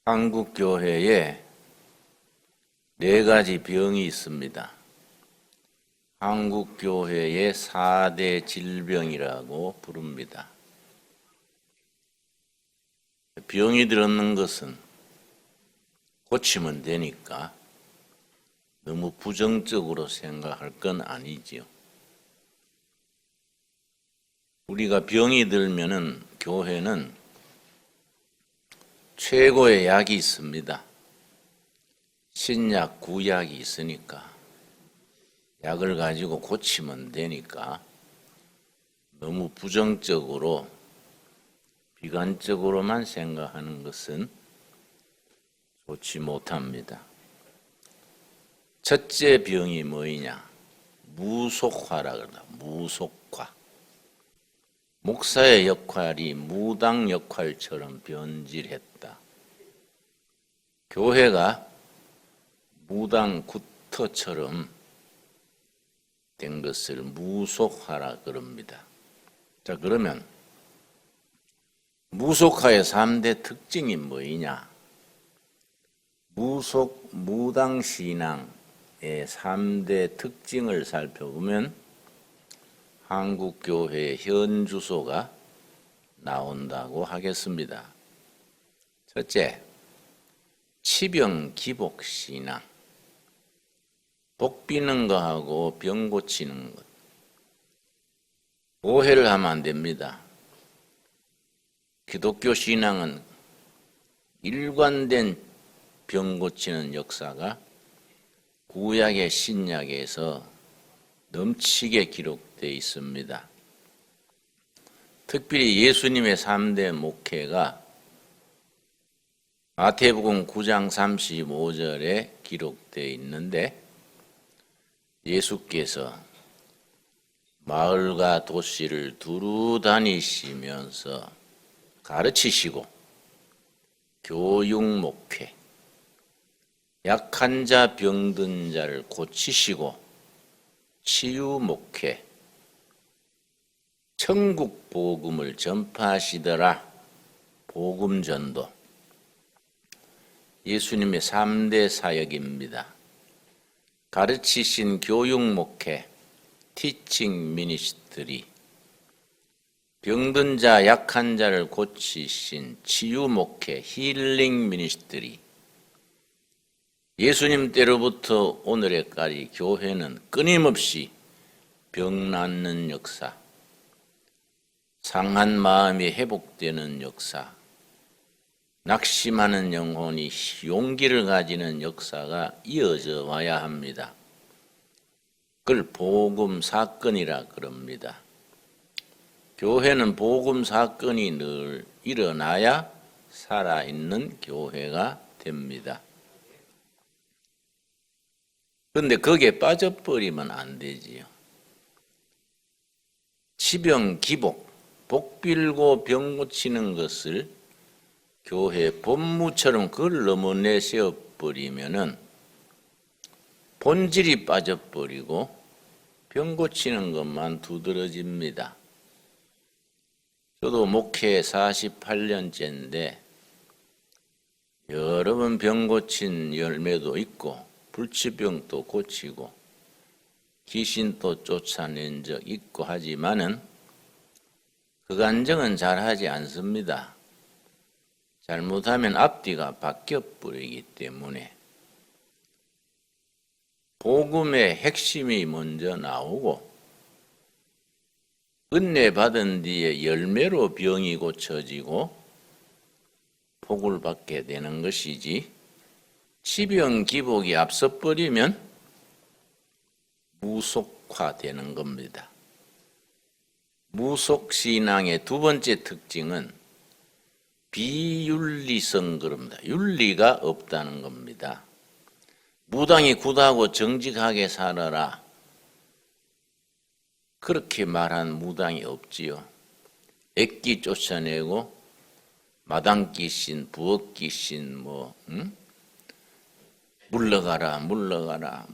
한국 교회에 네 가지 병이 있습니다. 한국 교회의 4대 질병이라고 부릅니다. 병이 들었는 것은 고치면 되니까 너무 부정적으로 생각할 건 아니지요. 우리가 병이 들면은 교회는 최고의 약이 있습니다. 신약, 구약이 있으니까 약을 가지고 고치면 되니까 너무 부정적으로 비관적으로만 생각하는 것은 좋지 못합니다. 첫째 병이 뭐이냐? 무속화라 그러다. 무속화. 목사의 역할이 무당 역할처럼 변질했다. 교회가 무당 구터처럼 된 것을 무속화라 그럽니다. 자, 그러면 무속화의 3대 특징이 뭐이냐? 무당 신앙의 3대 특징을 살펴보면 한국 교회의 현 주소가 나온다고 하겠습니다. 첫째, 치병 기복 신앙. 복 비는 거하고 병 고치는 것. 오해를 하면 안 됩니다. 기독교 신앙은 일관된 병 고치는 역사가 구약의 신약에서 넘치게 기록되어 있습니다. 특별히 예수님의 3대 목회가 마태복음 9장 35절에 기록되어 있는데 예수께서 마을과 도시를 두루 다니시면서 가르치시고 교육 목회, 약한 자 병든 자를 고치시고 치유 목회, 천국 복음을 전파하시더라. 복음 전도. 예수님의 3대 사역입니다. 가르치신 교육 목회, 티칭 미니스트리, 병든 자, 약한 자를 고치신 치유 목회, 힐링 미니스트리. 예수님 때로부터 오늘에까지 교회는 끊임없이 병 낫는 역사, 상한 마음이 회복되는 역사, 낙심하는 영혼이 용기를 가지는 역사가 이어져 와야 합니다. 그걸 복음 사건이라 그럽니다. 교회는 복음 사건이 늘 일어나야 살아있는 교회가 됩니다. 그런데 거기에 빠져버리면 안 되지요. 치병 기복, 복 빌고 병 고치는 것을 교회 본무처럼 그걸 너무 내세워버리면은 본질이 빠져버리고 병 고치는 것만 두드러집니다. 저도 목회 48년째인데 여러 번 병 고친 열매도 있고 불치병도 고치고 귀신도 쫓아낸 적 있고 하지만은 그 간증은 잘하지 않습니다. 잘못하면 앞뒤가 바뀌어버리기 때문에 복음의 핵심이 먼저 나오고 은혜 받은 뒤에 열매로 병이 고쳐지고 복을 받게 되는 것이지 치병 기복이 앞서버리면 무속화되는 겁니다. 무속신앙의 두 번째 특징은 비윤리성 그럽니다. 윤리가 없다는 겁니다. 무당이 굳하고 정직하게 살아라. 그렇게 말한 무당이 없지요. 액기 쫓아내고 마당귀신, 부엌귀신 물러가라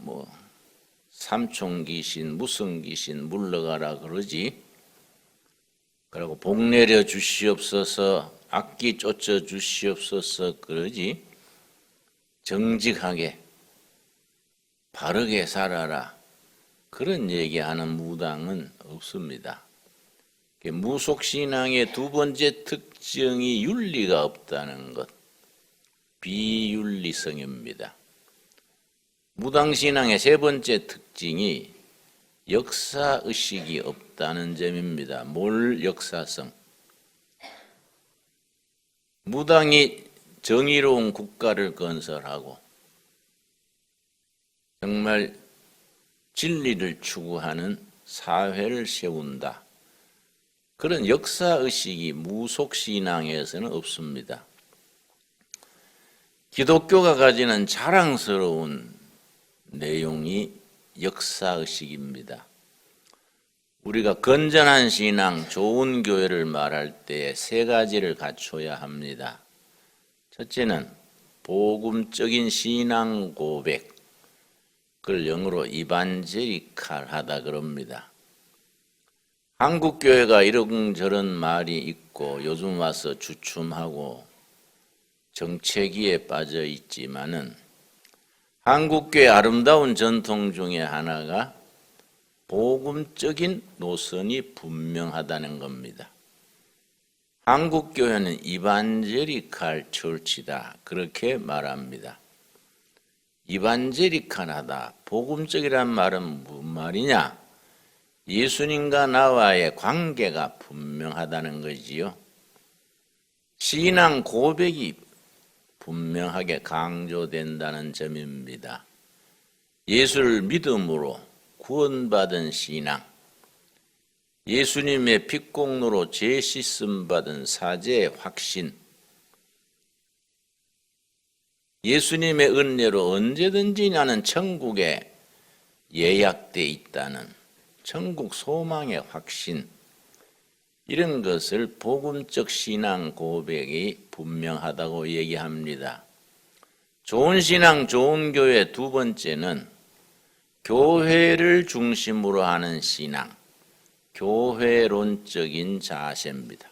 삼총귀신, 무슨 귀신 물러가라 그러지. 그리고 복 내려 주시옵소서 악기 쫓아 주시옵소서 그러지 정직하게 바르게 살아라 그런 얘기하는 무당은 없습니다. 무속신앙의 두 번째 특징이 윤리가 없다는 것, 비윤리성입니다. 무당신앙의 세 번째 특징이 역사의식이 없다는 점입니다. 몰역사성. 무당이 정의로운 국가를 건설하고 정말 진리를 추구하는 사회를 세운다. 그런 역사의식이 무속신앙에서는 없습니다. 기독교가 가지는 자랑스러운 내용이 역사의식입니다. 우리가 건전한 신앙, 좋은 교회를 말할 때 세 가지를 갖춰야 합니다. 첫째는 복음적인 신앙 고백, 그걸 영어로 이반제리칼하다 그럽니다. 한국 교회가 이런저런 말이 있고 요즘 와서 주춤하고 정체기에 빠져 있지만은 한국 교회 아름다운 전통 중에 하나가 복음적인 노선이 분명하다는 겁니다. 한국 교회는 이반제리칼 처치다 그렇게 말합니다. 이반제리칼하다, 복음적이란 말은 무슨 말이냐? 예수님과 나와의 관계가 분명하다는 거지요. 신앙 고백이 분명하게 강조된다는 점입니다. 예수를 믿음으로 구원받은 신앙, 예수님의 핏공로로 죄 씻음 받은 사죄의 확신, 예수님의 은혜로 언제든지 나는 천국에 예약돼 있다는 천국 소망의 확신, 이런 것을 복음적 신앙 고백이 분명하다고 얘기합니다. 좋은 신앙, 좋은 교회 두 번째는 교회를 중심으로 하는 신앙, 교회론적인 자세입니다.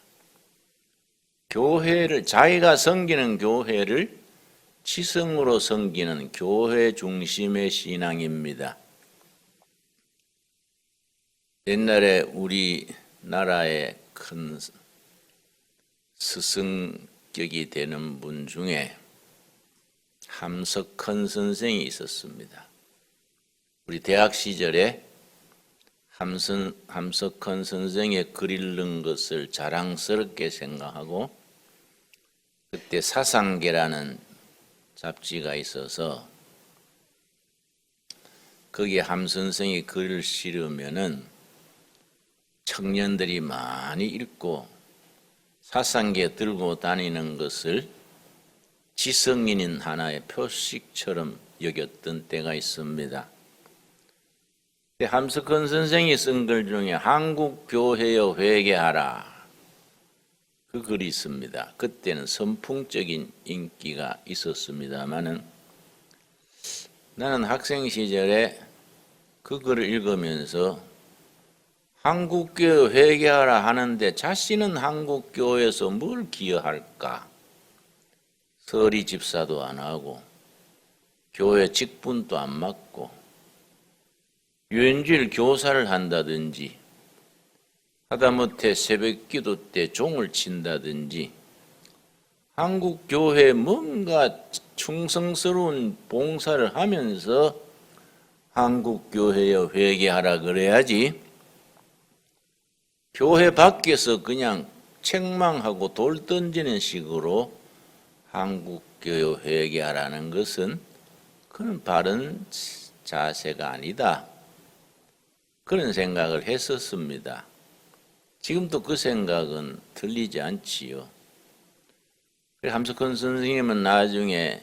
교회를, 자기가 섬기는 교회를 지성으로 섬기는 교회 중심의 신앙입니다. 옛날에 우리나라의 큰 스승격이 되는 분 중에 함석헌 선생이 있었습니다. 우리 대학 시절에 함석헌 선생의 글 읽는 것을 자랑스럽게 생각하고 그때 사상계라는 잡지가 있어서 거기에 함 선생이 글을 실으면은 청년들이 많이 읽고 사상계 들고 다니는 것을 지성인인 하나의 표식처럼 여겼던 때가 있습니다. 함석헌 선생이 쓴 글 중에 한국 교회여 회개하라 그 글이 있습니다. 그때는 선풍적인 인기가 있었습니다마는 나는 학생 시절에 그 글을 읽으면서 한국교회 회개하라 하는데 자신은 한국교회에서 뭘 기여할까? 서리 집사도 안 하고 교회 직분도 안 맡고 유엔주일 교사를 한다든지 하다못해 새벽기도 때 종을 친다든지 한국교회에 뭔가 충성스러운 봉사를 하면서 한국교회에 회개하라 그래야지 교회 밖에서 그냥 책망하고 돌 던지는 식으로 한국교회 회개하라는 것은 그는 바른 자세가 아니다. 그런 생각을 했었습니다. 지금도 그 생각은 틀리지 않지요. 함석헌 선생님은 나중에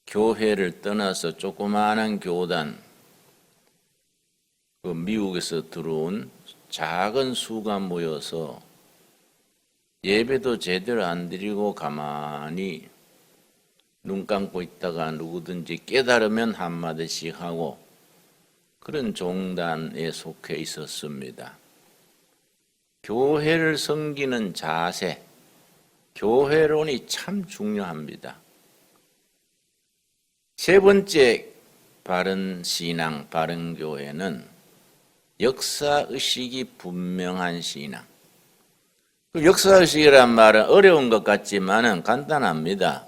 교회를 떠나서 조그마한 교단, 그 미국에서 들어온 작은 수가 모여서 예배도 제대로 안 드리고 가만히 눈 감고 있다가 누구든지 깨달으면 한마디씩 하고 그런 종단에 속해 있었습니다. 교회를 섬기는 자세, 교회론이 참 중요합니다. 세 번째 바른 신앙, 바른 교회는 역사의식이 분명한 신앙. 역사의식이란 말은 어려운 것 같지만은 간단합니다.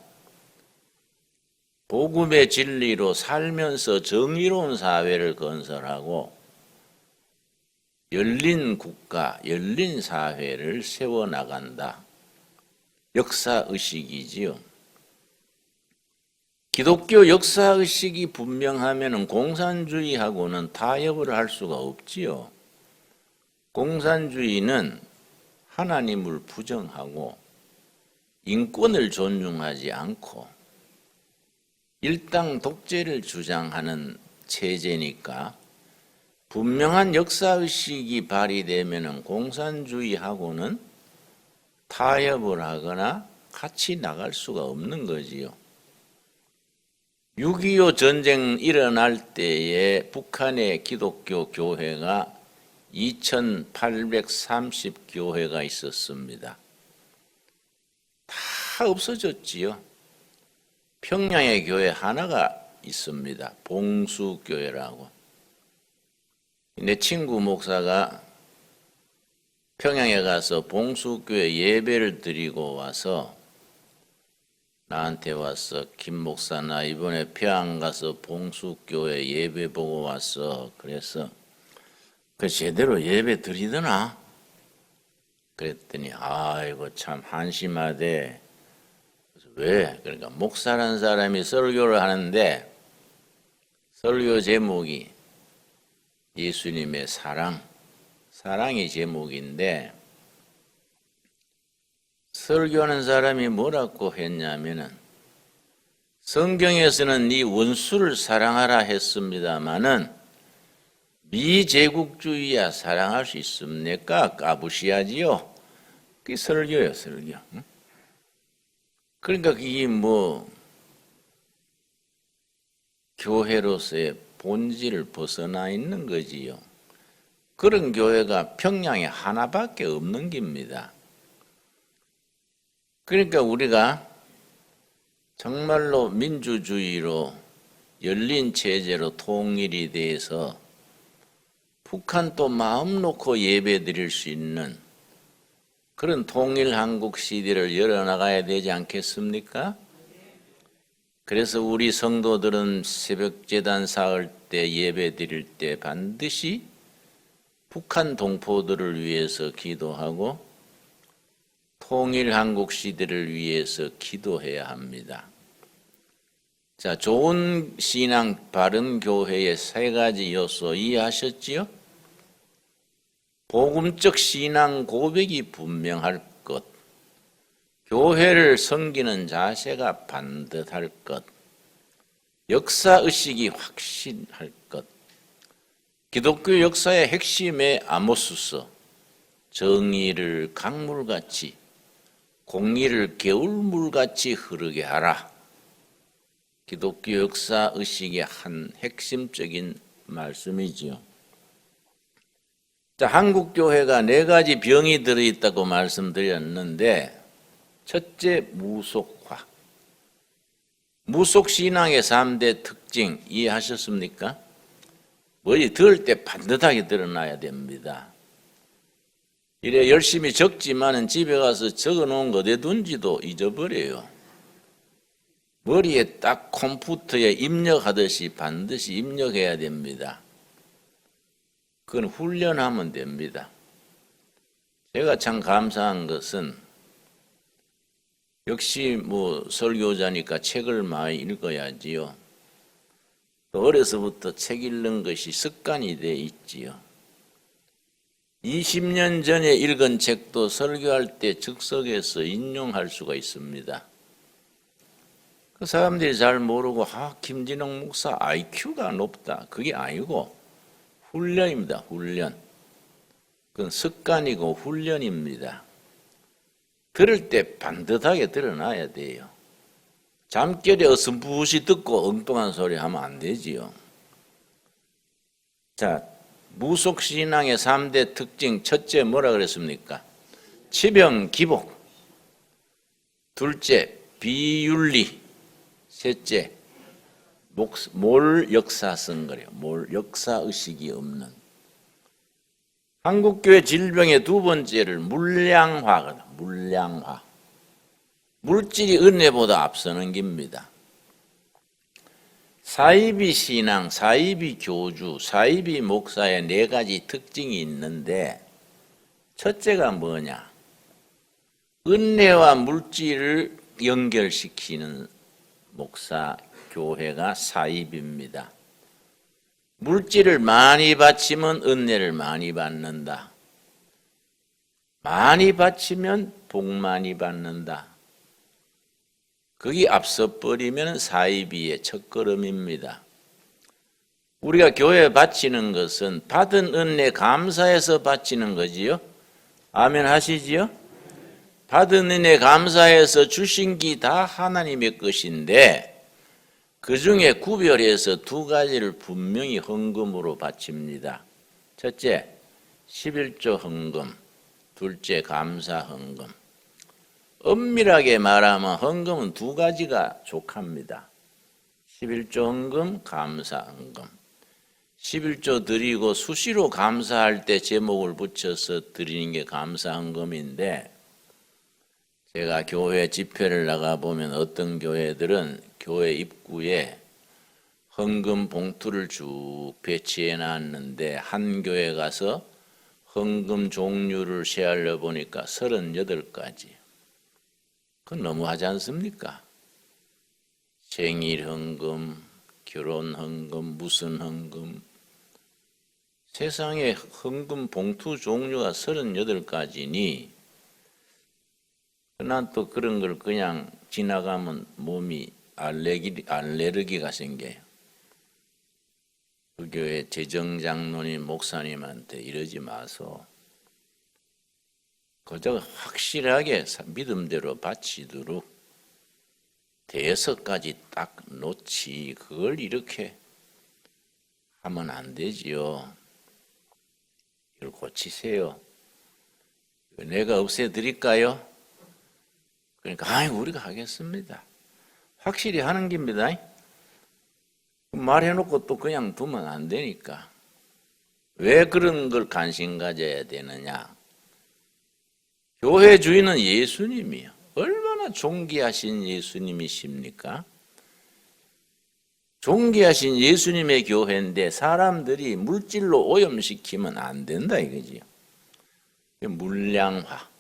복음의 진리로 살면서 정의로운 사회를 건설하고 열린 국가, 열린 사회를 세워나간다. 역사의식이지요. 기독교 역사의식이 분명하면 공산주의하고는 타협을 할 수가 없지요. 공산주의는 하나님을 부정하고 인권을 존중하지 않고 일당 독재를 주장하는 체제니까 분명한 역사의식이 발휘되면 공산주의하고는 타협을 하거나 같이 나갈 수가 없는 거지요. 6.25 전쟁 일어날 때에 북한의 기독교 교회가 2,830교회가 있었습니다. 다 없어졌지요. 평양의 교회 하나가 있습니다. 봉수교회라고. 내 친구 목사가 평양에 가서 봉수교회 예배를 드리고 와서 나한테 와서 김 목사 나 이번에 평양 가서 봉수교회 예배 보고 왔어. 그래서 그 제대로 예배 드리더나? 그랬더니 아이고 참 한심하대. 왜? 그러니까 목사라는 사람이 설교를 하는데 설교 제목이 예수님의 사랑이 제목인데 설교하는 사람이 뭐라고 했냐면은 성경에서는 네 원수를 사랑하라 했습니다마는 미제국주의야 사랑할 수 있습니까? 까부시하지요. 그게 설교예요, 설교. 그러니까 이게 교회로서의 본질을 벗어나 있는 거지요. 그런 교회가 평양에 하나밖에 없는 겁니다. 그러니까 우리가 정말로 민주주의로 열린 체제로 통일이 돼서 북한도 마음 놓고 예배 드릴 수 있는 그런 통일 한국 시대를 열어나가야 되지 않겠습니까? 그래서 우리 성도들은 새벽제단 사을 때 예배 드릴 때 반드시 북한 동포들을 위해서 기도하고 통일 한국 시대를 위해서 기도해야 합니다. 자, 좋은 신앙, 바른 교회의 세 가지 요소 이해하셨지요? 복음적 신앙 고백이 분명할 것, 교회를 섬기는 자세가 반듯할 것, 역사의식이 확신할 것, 기독교 역사의 핵심의 아모스서, 정의를 강물같이 공의를 개울물같이 흐르게 하라. 기독교 역사의식의 한 핵심적인 말씀이지요. 자, 한국교회가 네 가지 병이 들어있다고 말씀드렸는데 첫째, 무속화. 무속신앙의 3대 특징 이해하셨습니까? 머리 들 때 반듯하게 드러나야 됩니다. 이래 열심히 적지만은 집에 가서 적어놓은 거 어디에 둔지도 잊어버려요. 머리에 딱 컴퓨터에 입력하듯이 반드시 입력해야 됩니다. 그건 훈련하면 됩니다. 제가 참 감사한 것은 역시 설교자니까 책을 많이 읽어야지요. 또 어려서부터 책 읽는 것이 습관이 돼 있지요. 20년 전에 읽은 책도 설교할 때 즉석에서 인용할 수가 있습니다. 그 사람들이 잘 모르고 김진홍 목사 IQ가 높다. 그게 아니고 훈련입니다. 훈련. 그건 습관이고 훈련입니다. 들을 때 반듯하게 드러나야 돼요. 잠결에 어슴푸시 듣고 엉뚱한 소리 하면 안 되지요. 자, 무속신앙의 3대 특징, 첫째 뭐라 그랬습니까? 치병기복. 둘째, 비윤리. 셋째, 몰역사성 그래요. 역사의식이 없는. 한국교회 질병의 두 번째를 물량화거든. 물량화. 물질이 은혜보다 앞서는 겁니다. 사이비 신앙, 사이비 교주, 사이비 목사의 네 가지 특징이 있는데 첫째가 뭐냐? 은혜와 물질을 연결시키는 목사, 교회가 사입입니다. 물질을 많이 바치면 은혜를 많이 받는다. 많이 바치면 복 많이 받는다. 그게 앞서 버리면 사이비의 첫걸음입니다. 우리가 교회에 바치는 것은 받은 은혜 감사해서 바치는 거지요. 아멘 하시지요? 받은 은혜 감사해서 주신 기 다 하나님의 것인데 그 중에 구별해서 두 가지를 분명히 헌금으로 바칩니다. 첫째, 11조 헌금. 둘째, 감사 헌금. 엄밀하게 말하면 헌금은 두 가지가 족합니다. 11조 헌금, 감사 헌금. 11조 드리고 수시로 감사할 때 제목을 붙여서 드리는 게 감사 헌금인데 제가 교회 집회를 나가보면 어떤 교회들은 교회 입구에 헌금 봉투를 쭉 배치해 놨는데 한 교회 가서 헌금 종류를 세알려 보니까 38가지. 그건 너무하지 않습니까? 생일 헌금, 결혼 헌금, 무슨 헌금. 세상에 헌금 봉투 종류가 38가지니 난 또 그런 걸 그냥 지나가면 몸이 알레르기가 생겨요. 그 교회 재정장로님 목사님한테 이러지 마소. 그저 확실하게 믿음대로 바치도록 대여섯까지 딱 놓지 그걸 이렇게 하면 안 되지요. 이걸 고치세요. 내가 없애드릴까요? 그러니까 우리가 하겠습니다. 확실히 하는 겁니다. 말해놓고 또 그냥 두면 안 되니까. 왜 그런 걸 관심 가져야 되느냐? 교회 주인은 예수님이요. 얼마나 존귀하신 예수님이십니까? 존귀하신 예수님의 교회인데 사람들이 물질로 오염시키면 안 된다 이거지요. 물량화.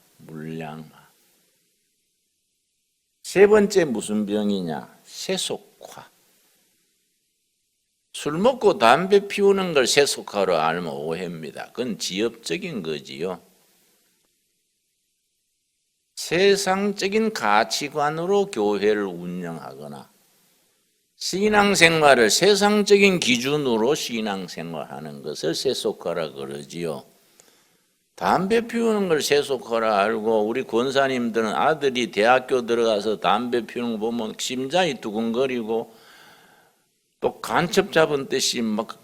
세 번째 무슨 병이냐? 세속화. 술 먹고 담배 피우는 걸 세속화로 알면 오해입니다. 그건 지엽적인 거지요. 세상적인 가치관으로 교회를 운영하거나 신앙생활을 세상적인 기준으로 신앙생활하는 것을 세속화라 그러지요. 담배 피우는 걸 세속화라 알고 우리 권사님들은 아들이 대학교 들어가서 담배 피우는 거 보면 심장이 두근거리고 또 간첩 잡은 듯이 막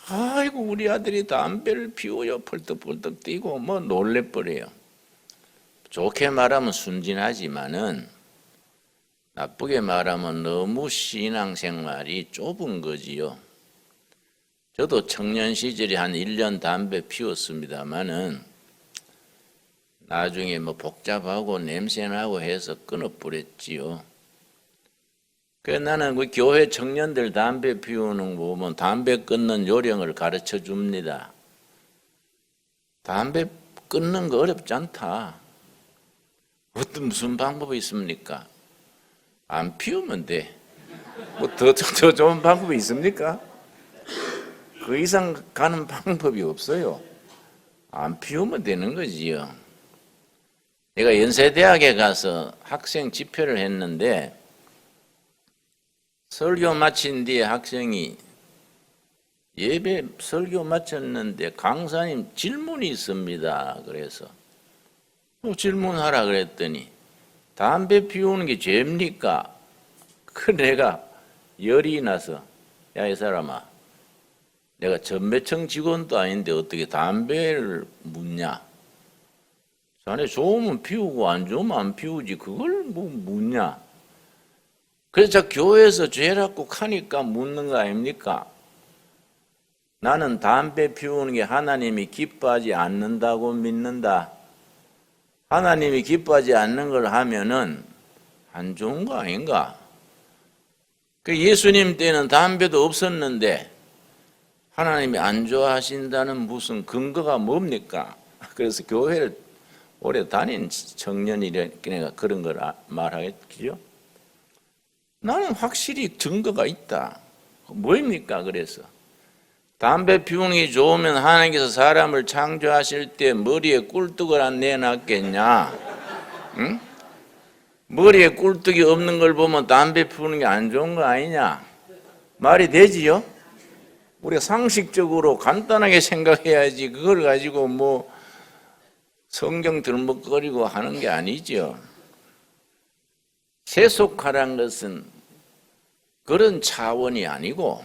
아이고 우리 아들이 담배를 피워요 펄떡펄떡 뛰고 뭐 놀래버려요. 좋게 말하면 순진하지만은 나쁘게 말하면 너무 신앙생활이 좁은 거지요. 저도 청년 시절에 한 1년 담배 피웠습니다마는 나중에 뭐 복잡하고 냄새나고 해서 끊어버렸지요. 그래서 나는 그 교회 청년들 담배 피우는 거 보면 담배 끊는 요령을 가르쳐 줍니다. 담배 끊는 거 어렵지 않다. 무슨 방법이 있습니까? 안 피우면 돼. 뭐 더 좋은 방법이 있습니까? 그 이상 가는 방법이 없어요. 안 피우면 되는 거지요. 내가 연세대학에 가서 학생 집회를 했는데 설교 마친 뒤에 학생이 예배 설교 마쳤는데 강사님 질문이 있습니다. 그래서 질문하라 그랬더니 담배 피우는 게 죄입니까? 그 내가 열이 나서 야 이 사람아 내가 전매청 직원도 아닌데 어떻게 담배를 묻냐? 자네 좋으면 피우고 안 좋으면 안 피우지 그걸 뭐 묻냐? 그래서 교회에서 죄라고 하니까 묻는 거 아닙니까? 나는 담배 피우는 게 하나님이 기뻐하지 않는다고 믿는다. 하나님이 기뻐하지 않는 걸 하면은 안 좋은 거 아닌가? 그 예수님 때는 담배도 없었는데 하나님이 안 좋아하신다는 무슨 근거가 뭡니까? 그래서 교회를 오래 다닌 청년이니까 그런 걸 말하겠죠. 나는 확실히 증거가 있다. 뭐입니까? 그래서 담배 피우는 게 좋으면 하나님께서 사람을 창조하실 때 머리에 꿀떡을 안 내놨겠냐? 응? 머리에 꿀떡이 없는 걸 보면 담배 피우는 게 안 좋은 거 아니냐? 말이 되지요? 우리가 상식적으로 간단하게 생각해야지 그걸 가지고 뭐 성경 들먹거리고 하는 게 아니죠. 세속화란 것은 그런 차원이 아니고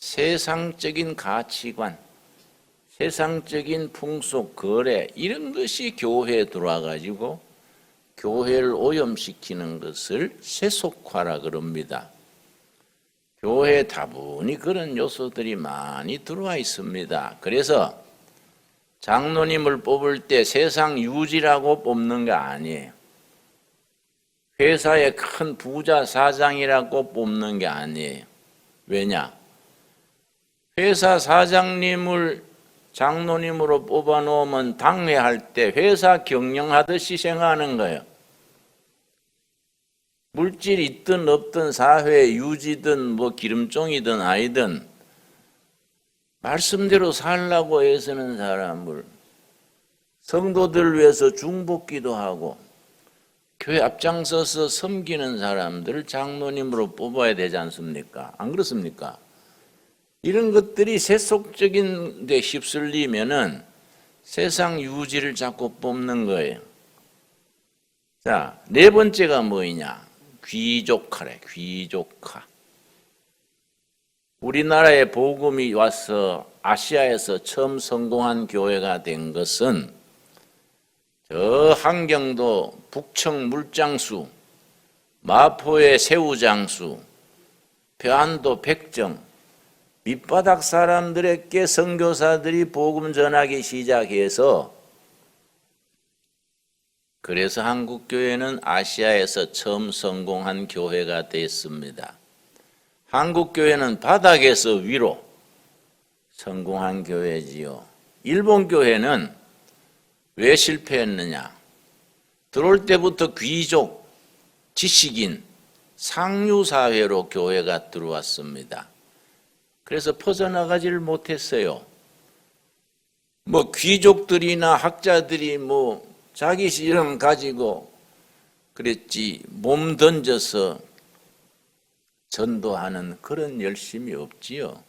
세상적인 가치관, 세상적인 풍속, 거래 이런 것이 교회에 들어와 가지고 교회를 오염시키는 것을 세속화라 그럽니다. 교회에 다분히 그런 요소들이 많이 들어와 있습니다. 그래서 장로님을 뽑을 때 세상 유지라고 뽑는 게 아니에요. 회사의 큰 부자 사장이라고 뽑는 게 아니에요. 왜냐? 회사 사장님을 장로님으로 뽑아놓으면 당회할 때 회사 경영하듯이 생각하는 거예요. 물질이 있든 없든 사회 유지든 뭐 기름종이든 아니든 말씀대로 살라고 애쓰는 사람을 성도들을 위해서 중복기도 하고 교회 앞장서서 섬기는 사람들을 장로님으로 뽑아야 되지 않습니까? 안 그렇습니까? 이런 것들이 세속적인 데 휩쓸리면은 세상 유지를 자꾸 뽑는 거예요. 자, 네 번째가 뭐냐? 귀족화래, 귀족화. 우리나라에 복음이 와서 아시아에서 처음 성공한 교회가 된 것은 저 한경도 북청 물장수, 마포의 새우장수, 배안도 백정, 밑바닥 사람들에게 선교사들이 복음 전하기 시작해서 그래서 한국교회는 아시아에서 처음 성공한 교회가 됐습니다. 한국교회는 바닥에서 위로 성공한 교회지요. 일본 교회는 왜 실패했느냐? 들어올 때부터 귀족, 지식인, 상류사회로 교회가 들어왔습니다. 그래서 퍼져나가지를 못했어요. 뭐 귀족들이나 학자들이 뭐 자기 이름 가지고 그랬지 몸 던져서 전도하는 그런 열심이 없지요.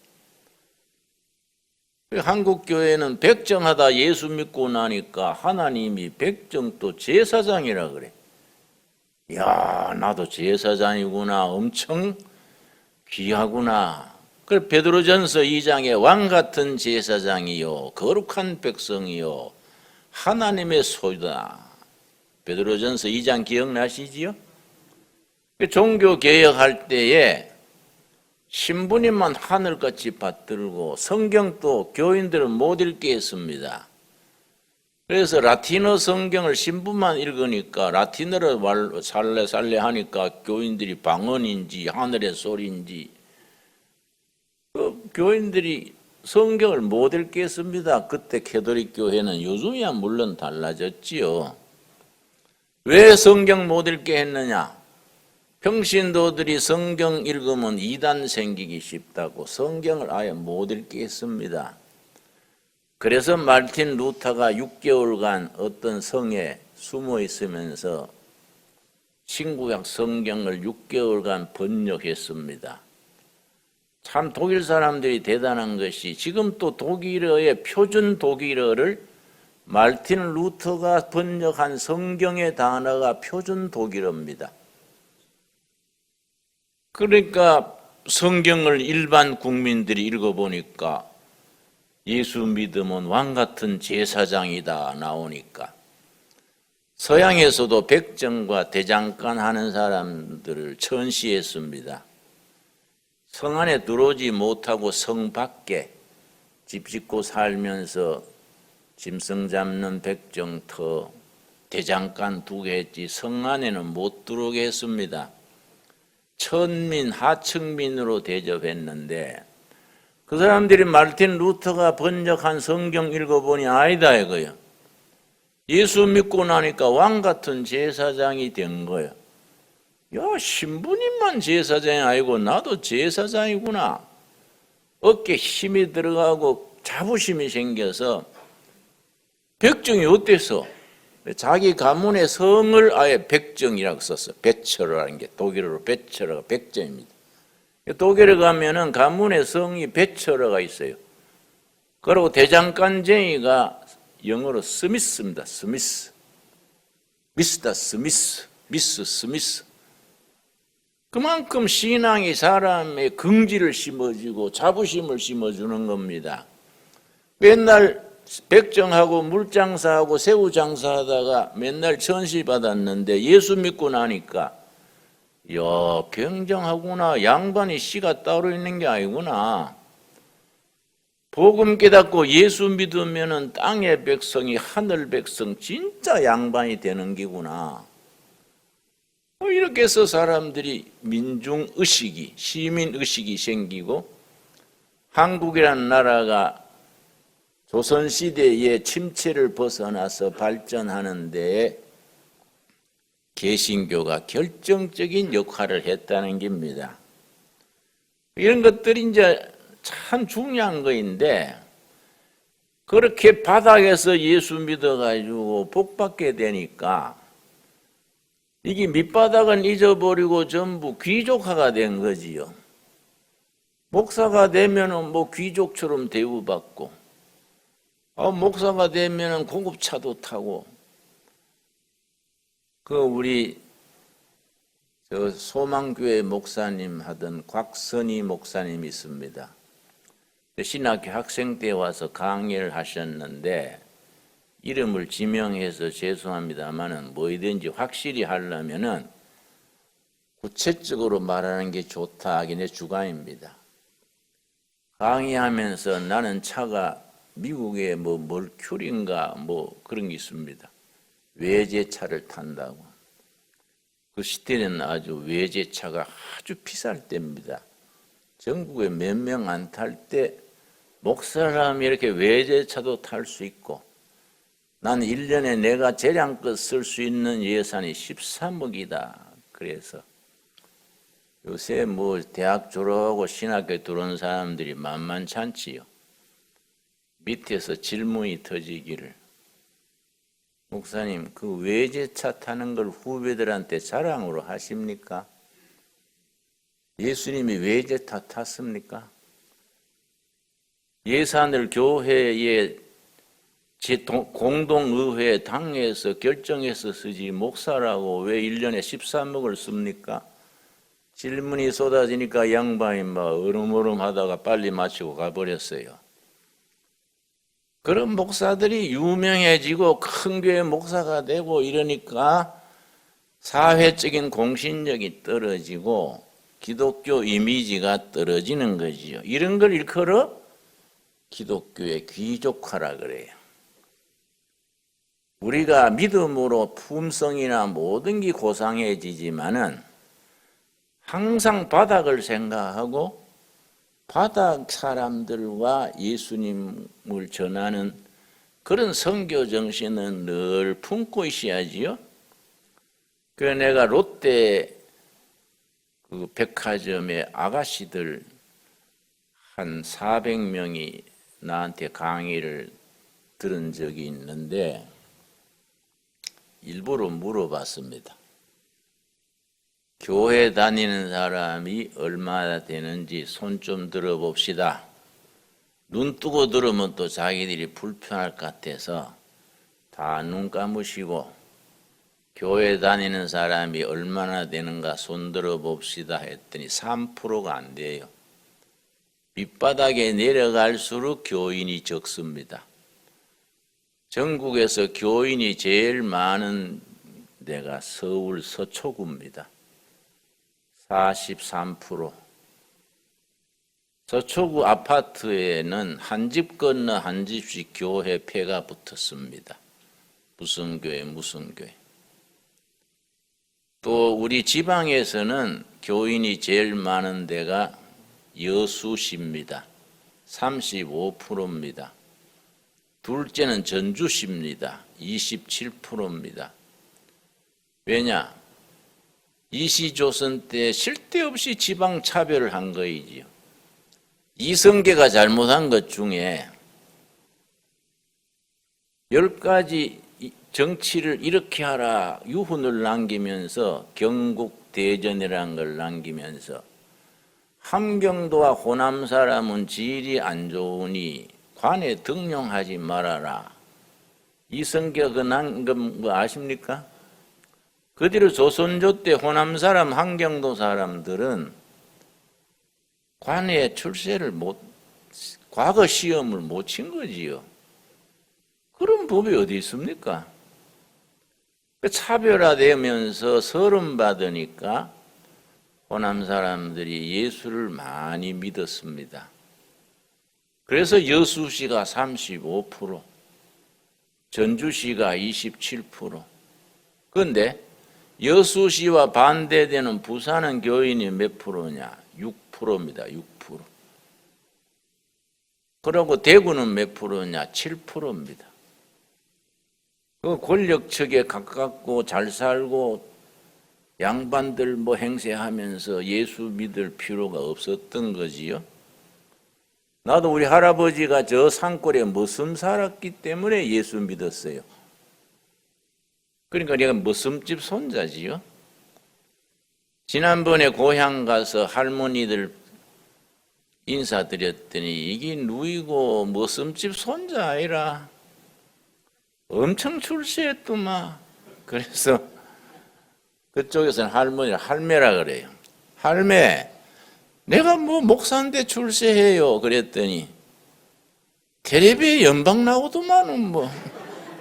한국교회는 백정하다 예수 믿고 나니까 하나님이 백정 또 제사장이라 그래. 야, 나도 제사장이구나. 엄청 귀하구나. 그 베드로전서 2장에 왕 같은 제사장이요 거룩한 백성이요 하나님의 소유다. 베드로전서 2장 기억나시지요? 종교 개혁할 때에 신부님만 하늘같이 받들고 성경도 교인들은 못 읽게 했습니다. 그래서 라틴어 성경을 신부만 읽으니까 라틴어로 살래 하니까 교인들이 방언인지 하늘의 소리인지 교인들이 성경을 못 읽겠습니다. 그때 캐톨릭 교회는 요즘이야 물론 달라졌지요. 왜 성경 못 읽게 했느냐? 평신도들이 성경 읽으면 이단 생기기 쉽다고 성경을 아예 못 읽게 했습니다. 그래서 마르틴 루터가 6개월간 어떤 성에 숨어 있으면서 신구약 성경을 6개월간 번역했습니다. 참 독일 사람들이 대단한 것이 지금 또 독일어의 표준 독일어를 마르틴 루터가 번역한 성경의 단어가 표준 독일어입니다. 그러니까 성경을 일반 국민들이 읽어보니까 예수 믿으면 왕 같은 제사장이다 나오니까 서양에서도 백정과 대장간 하는 사람들을 천시했습니다. 성 안에 들어오지 못하고 성 밖에 집 짓고 살면서 짐승 잡는 백정터 대장간 두게 했지 성 안에는 못 들어오게 했습니다. 천민, 하층민으로 대접했는데 그 사람들이 마르틴 루터가 번역한 성경 읽어보니 아니다 이거예요. 예수 믿고 나니까 왕 같은 제사장이 된 거예요. 야, 신부님만 제사장이 아니고 나도 제사장이구나. 어깨에 힘이 들어가고 자부심이 생겨서 백정이 어때서? 자기 가문의 성을 아예 백정이라고 썼어요. 베처러라는 게 독일어로 베처러가 백정입니다. 독일에 가면은 가문의 성이 베처러가 있어요. 그리고 대장간쟁이가 영어로 스미스입니다. 스미스. 미스터 스미스. 미스 스미스. 그만큼 신앙이 사람의 긍지를 심어주고 자부심을 심어주는 겁니다. 맨날 백정하고 물장사하고 새우장사하다가 맨날 천시받았는데 예수 믿고 나니까 야, 굉장하구나. 양반이 씨가 따로 있는 게 아니구나. 복음 깨닫고 예수 믿으면 땅의 백성이 하늘 백성 진짜 양반이 되는 기구나. 이렇게 해서 사람들이 민중의식이 시민의식이 생기고 한국이라는 나라가 조선시대의 침체를 벗어나서 발전하는 데에 개신교가 결정적인 역할을 했다는 겁니다. 이런 것들이 이제 참 중요한 거인데 그렇게 바닥에서 예수 믿어가지고 복받게 되니까 이게 밑바닥은 잊어버리고 전부 귀족화가 된 거지요. 목사가 되면은 뭐 귀족처럼 대우받고 목사가 되면은 고급차도 타고 우리 소망교회 목사님 하던 곽선희 목사님이 있습니다. 신학교 학생 때 와서 강의를 하셨는데 이름을 지명해서 죄송합니다만은 뭐이든지 확실히 하려면은 구체적으로 말하는 게 좋다 하긴 내 주관입니다. 강의하면서 나는 차가 미국의 멀큐리인가 그런 게 있습니다. 외제차를 탄다고. 그 시대는 아주 외제차가 아주 비쌀 때입니다. 전국에 몇 명 안 탈 때 목사람이 이렇게 외제차도 탈 수 있고 나는 1년에 내가 재량껏 쓸 수 있는 예산이 13억이다. 그래서 요새 대학 졸업하고 신학교에 들어온 사람들이 만만찮지요. 밑에서 질문이 터지기를 목사님 그 외제차 타는 걸 후배들한테 자랑으로 하십니까? 예수님이 외제차 탔습니까? 예산을 교회에 공동의회 당에서 결정해서 쓰지 목사라고 왜 1년에 13억을 씁니까? 질문이 쏟아지니까 양반이 얼음얼음 하다가 빨리 마치고 가버렸어요. 그런 목사들이 유명해지고 큰 교회 목사가 되고 이러니까 사회적인 공신력이 떨어지고 기독교 이미지가 떨어지는 거지요. 이런 걸 일컬어 기독교의 귀족화라 그래요. 우리가 믿음으로 품성이나 모든 게 고상해지지만은 항상 바닥을 생각하고 바닥 사람들과 예수님을 전하는 그런 선교 정신은 늘 품고 있어야지요. 그래서 내가 롯데 그 백화점의 아가씨들 한 400명이 나한테 강의를 들은 적이 있는데 일부러 물어봤습니다. 교회 다니는 사람이 얼마나 되는지 손 좀 들어봅시다. 눈 뜨고 들으면 또 자기들이 불편할 것 같아서 다 눈 감으시고 교회 다니는 사람이 얼마나 되는가 손들어 봅시다 했더니 3%가 안 돼요. 밑바닥에 내려갈수록 교인이 적습니다. 전국에서 교인이 제일 많은 데가 서울 서초구입니다. 43%. 서초구 아파트에는 한 집 건너 한 집씩 교회 폐가 붙었습니다. 무슨 교회 무슨 교회. 또 우리 지방에서는 교인이 제일 많은 데가 여수시입니다. 35%입니다. 둘째는 전주시입니다. 27%입니다. 왜냐? 이시조선 때 쓸데없이 지방 차별을 한 거이지요. 이성계가 잘못한 것 중에 10가지 정치를 이렇게 하라 유훈을 남기면서 경국대전이라는 걸 남기면서 함경도와 호남 사람은 질이 안 좋으니 관에 등용하지 말아라. 이성계가 남긴 거 아십니까? 그 뒤로 조선조 때 호남 사람, 함경도 사람들은 관에 출세를 과거 시험을 못 친 거지요. 그런 법이 어디 있습니까? 차별화되면서 서름받으니까 호남 사람들이 예수를 많이 믿었습니다. 그래서 여수시가 35%, 전주시가 27%. 그런데 여수시와 반대되는 부산은 교인이 몇 프로냐? 6%입니다. 6%. 그리고 대구는 몇 프로냐? 7%입니다. 그 권력층에 가깝고 잘 살고 양반들 행세하면서 예수 믿을 필요가 없었던 거지요. 나도 우리 할아버지가 저 산골에 머슴 살았기 때문에 예수 믿었어요. 그러니까 내가 머슴집 손자지요. 지난번에 고향 가서 할머니들 인사드렸더니 이게 누이고 머슴집 손자 아니라 엄청 출세했더만. 그래서 그쪽에서는 할머니를 할매라 그래요. 할매, 내가 목사인데 출세해요. 그랬더니 텔레비에 연방 나오더만은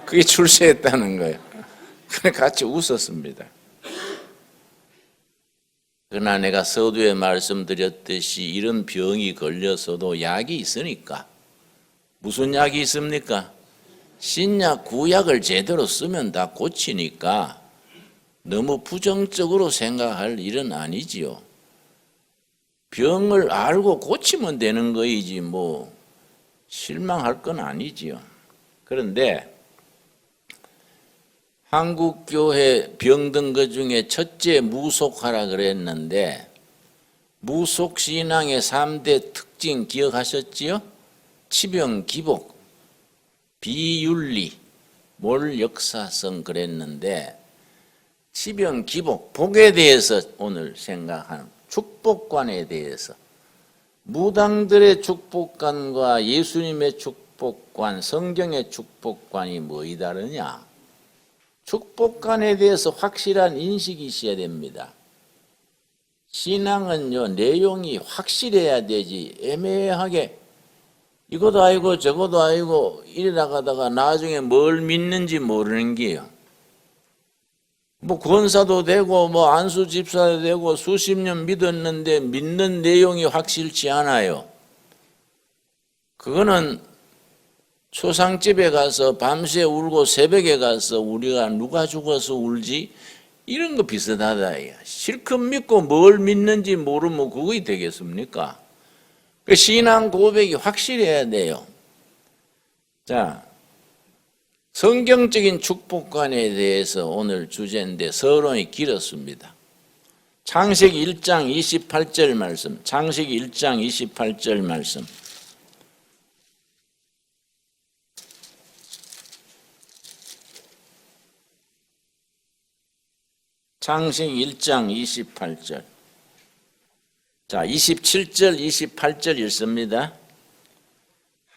그게 출세했다는 거예요. 그래 같이 웃었습니다. 그러나 내가 서두에 말씀드렸듯이 이런 병이 걸려서도 약이 있으니까. 무슨 약이 있습니까? 신약, 구약을 제대로 쓰면 다 고치니까 너무 부정적으로 생각할 일은 아니지요. 병을 알고 고치면 되는 거이지 실망할 건 아니지요. 그런데 한국교회 병든 것 중에 첫째 무속하라 그랬는데 무속신앙의 3대 특징 기억하셨지요? 치병기복, 비윤리, 몰역사성 그랬는데 치병기복, 복에 대해서 오늘 생각하는 축복관에 대해서 무당들의 축복관과 예수님의 축복관, 성경의 축복관이 뭐이 다르냐? 축복관에 대해서 확실한 인식이 있어야 됩니다. 신앙은요, 내용이 확실해야 되지 애매하게 이것도 아니고 저것도 아니고 이래 나가다가 나중에 뭘 믿는지 모르는 게요. 권사도 되고 안수 집사도 되고 수십 년 믿었는데 믿는 내용이 확실치 않아요. 그거는 초상집에 가서 밤새 울고 새벽에 가서 우리가 누가 죽어서 울지? 이런 거 비슷하다. 실컷 믿고 뭘 믿는지 모르면 그게 되겠습니까? 그 신앙 고백이 확실해야 돼요. 자, 성경적인 축복관에 대해서 오늘 주제인데 서론이 길었습니다. 창세기 1장 28절 말씀, 창세기 1장 28절 말씀. 창세기 1장 28절. 자, 27절, 28절 읽습니다.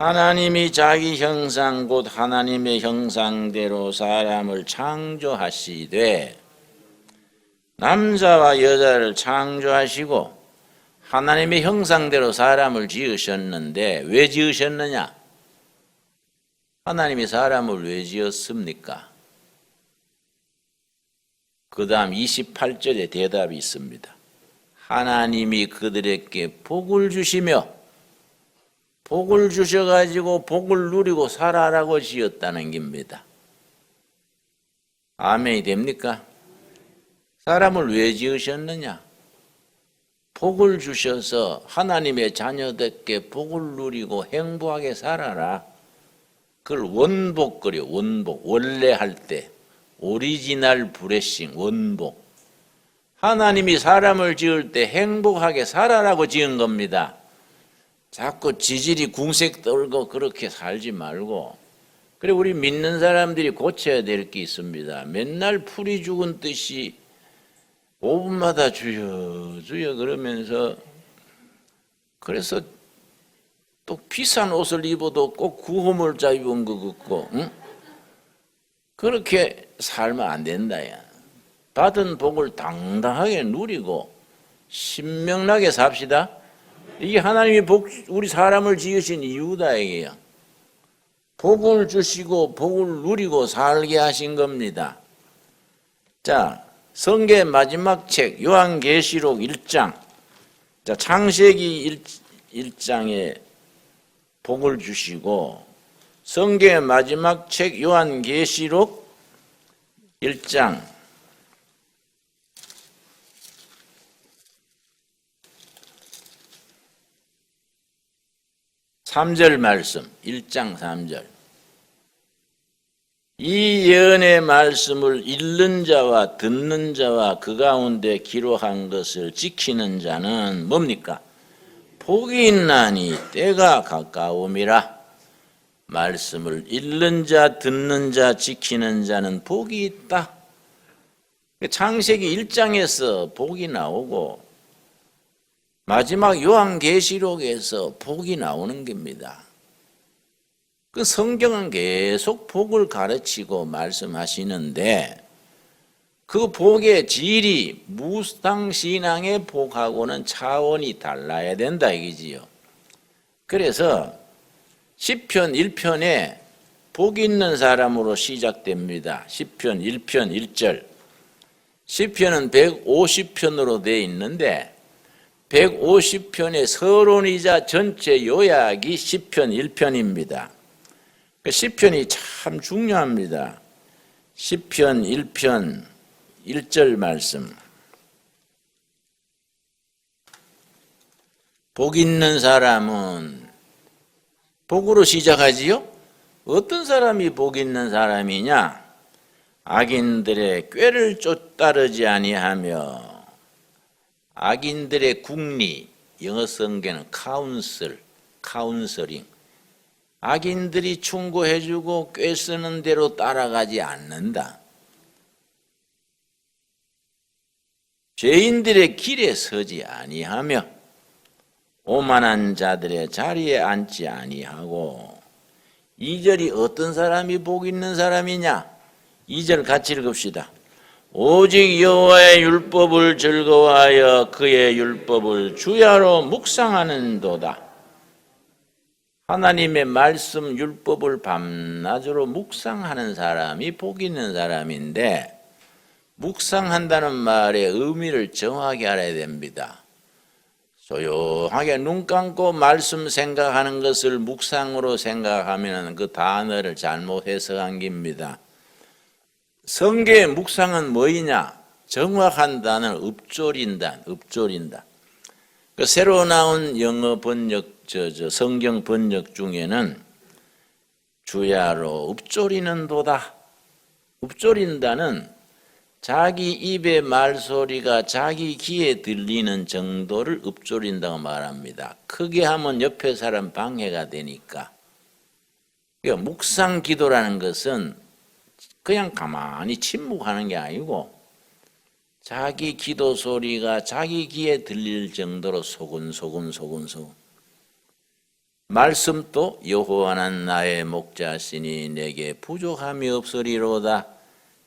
하나님이 자기 형상 곧 하나님의 형상대로 사람을 창조하시되 남자와 여자를 창조하시고 하나님의 형상대로 사람을 지으셨는데 왜 지으셨느냐? 하나님이 사람을 왜 지었습니까? 그 다음 28절에 대답이 있습니다. 하나님이 그들에게 복을 주시며 복을 주셔가지고 복을 누리고 살아라고 지었다는 겁니다. 아멘이 됩니까? 사람을 왜 지으셨느냐? 복을 주셔서 하나님의 자녀들께 복을 누리고 행복하게 살아라. 그걸 원복 그려, 원복. 원래 할 때. 오리지널 브레싱, 원복. 하나님이 사람을 지을 때 행복하게 살아라고 지은 겁니다. 자꾸 지질이 궁색 떨고 그렇게 살지 말고. 그래 우리 믿는 사람들이 고쳐야 될 게 있습니다. 맨날 풀이 죽은 듯이 5분마다 주여 주여 그러면서 그래서 또 비싼 옷을 입어도 꼭 구호물자 입은 것 같고 응? 그렇게 살면 안 된다. 야. 받은 복을 당당하게 누리고 신명나게 삽시다. 이게 하나님이 우리 사람을 지으신 이유다 이게요. 복을 주시고 복을 누리고 살게 하신 겁니다. 자, 성경 마지막 책 요한계시록 1장. 자, 창세기 1장에 복을 주시고 성경의 마지막 책 요한계시록 1장 3절 말씀, 1장 3절. 이 예언의 말씀을 읽는 자와 듣는 자와 그 가운데 기록한 것을 지키는 자는 뭡니까? 복이 있나니 때가 가까움이라. 말씀을 읽는 자, 듣는 자, 지키는 자는 복이 있다. 창세기 1장에서 복이 나오고 마지막 요한계시록에서 복이 나오는 겁니다. 그 성경은 계속 복을 가르치고 말씀하시는데 그 복의 질이 무당신앙의 복하고는 차원이 달라야 된다 이거지요. 그래서 시편 1편에 복 있는 사람으로 시작됩니다. 시편 1편 1절. 시편은 150편으로 되어 있는데 150편의 서론이자 전체 요약이 시편 1편입니다. 시편이 참 중요합니다. 시편 1편 1절 말씀. 복 있는 사람은 복으로 시작하지요? 어떤 사람이 복 있는 사람이냐? 악인들의 꾀를 쫓따르지 아니하며 악인들의 궁리, 영어 성경은 카운슬링. 악인들이 충고해주고 꾀쓰는 대로 따라가지 않는다. 죄인들의 길에 서지 아니하며 오만한 자들의 자리에 앉지 아니하고. 2절이 어떤 사람이 복 있는 사람이냐? 2절 같이 읽읍시다. 오직 여호와의 율법을 즐거워하여 그의 율법을 주야로 묵상하는도다. 하나님의 말씀 율법을 밤낮으로 묵상하는 사람이 복 있는 사람인데 묵상한다는 말의 의미를 정확히 알아야 됩니다. 조용하게 눈 감고 말씀 생각하는 것을 묵상으로 생각하면 그 단어를 잘못 해석한 겁니다. 성경의 묵상은 뭐이냐? 정확한 단어는 읊조린다. 그 새로 나온 영어 번역, 성경 번역 중에는 주야로 읊조리는도다. 읊조린다는 자기 입의 말소리가 자기 귀에 들리는 정도를 읊조린다고 말합니다. 크게 하면 옆에 사람 방해가 되니까. 그러니까 묵상 기도라는 것은 그냥 가만히 침묵하는 게 아니고 자기 기도 소리가 자기 귀에 들릴 정도로 소근소근. 말씀도 여호와는 나의 목자시니 내게 부족함이 없으리로다.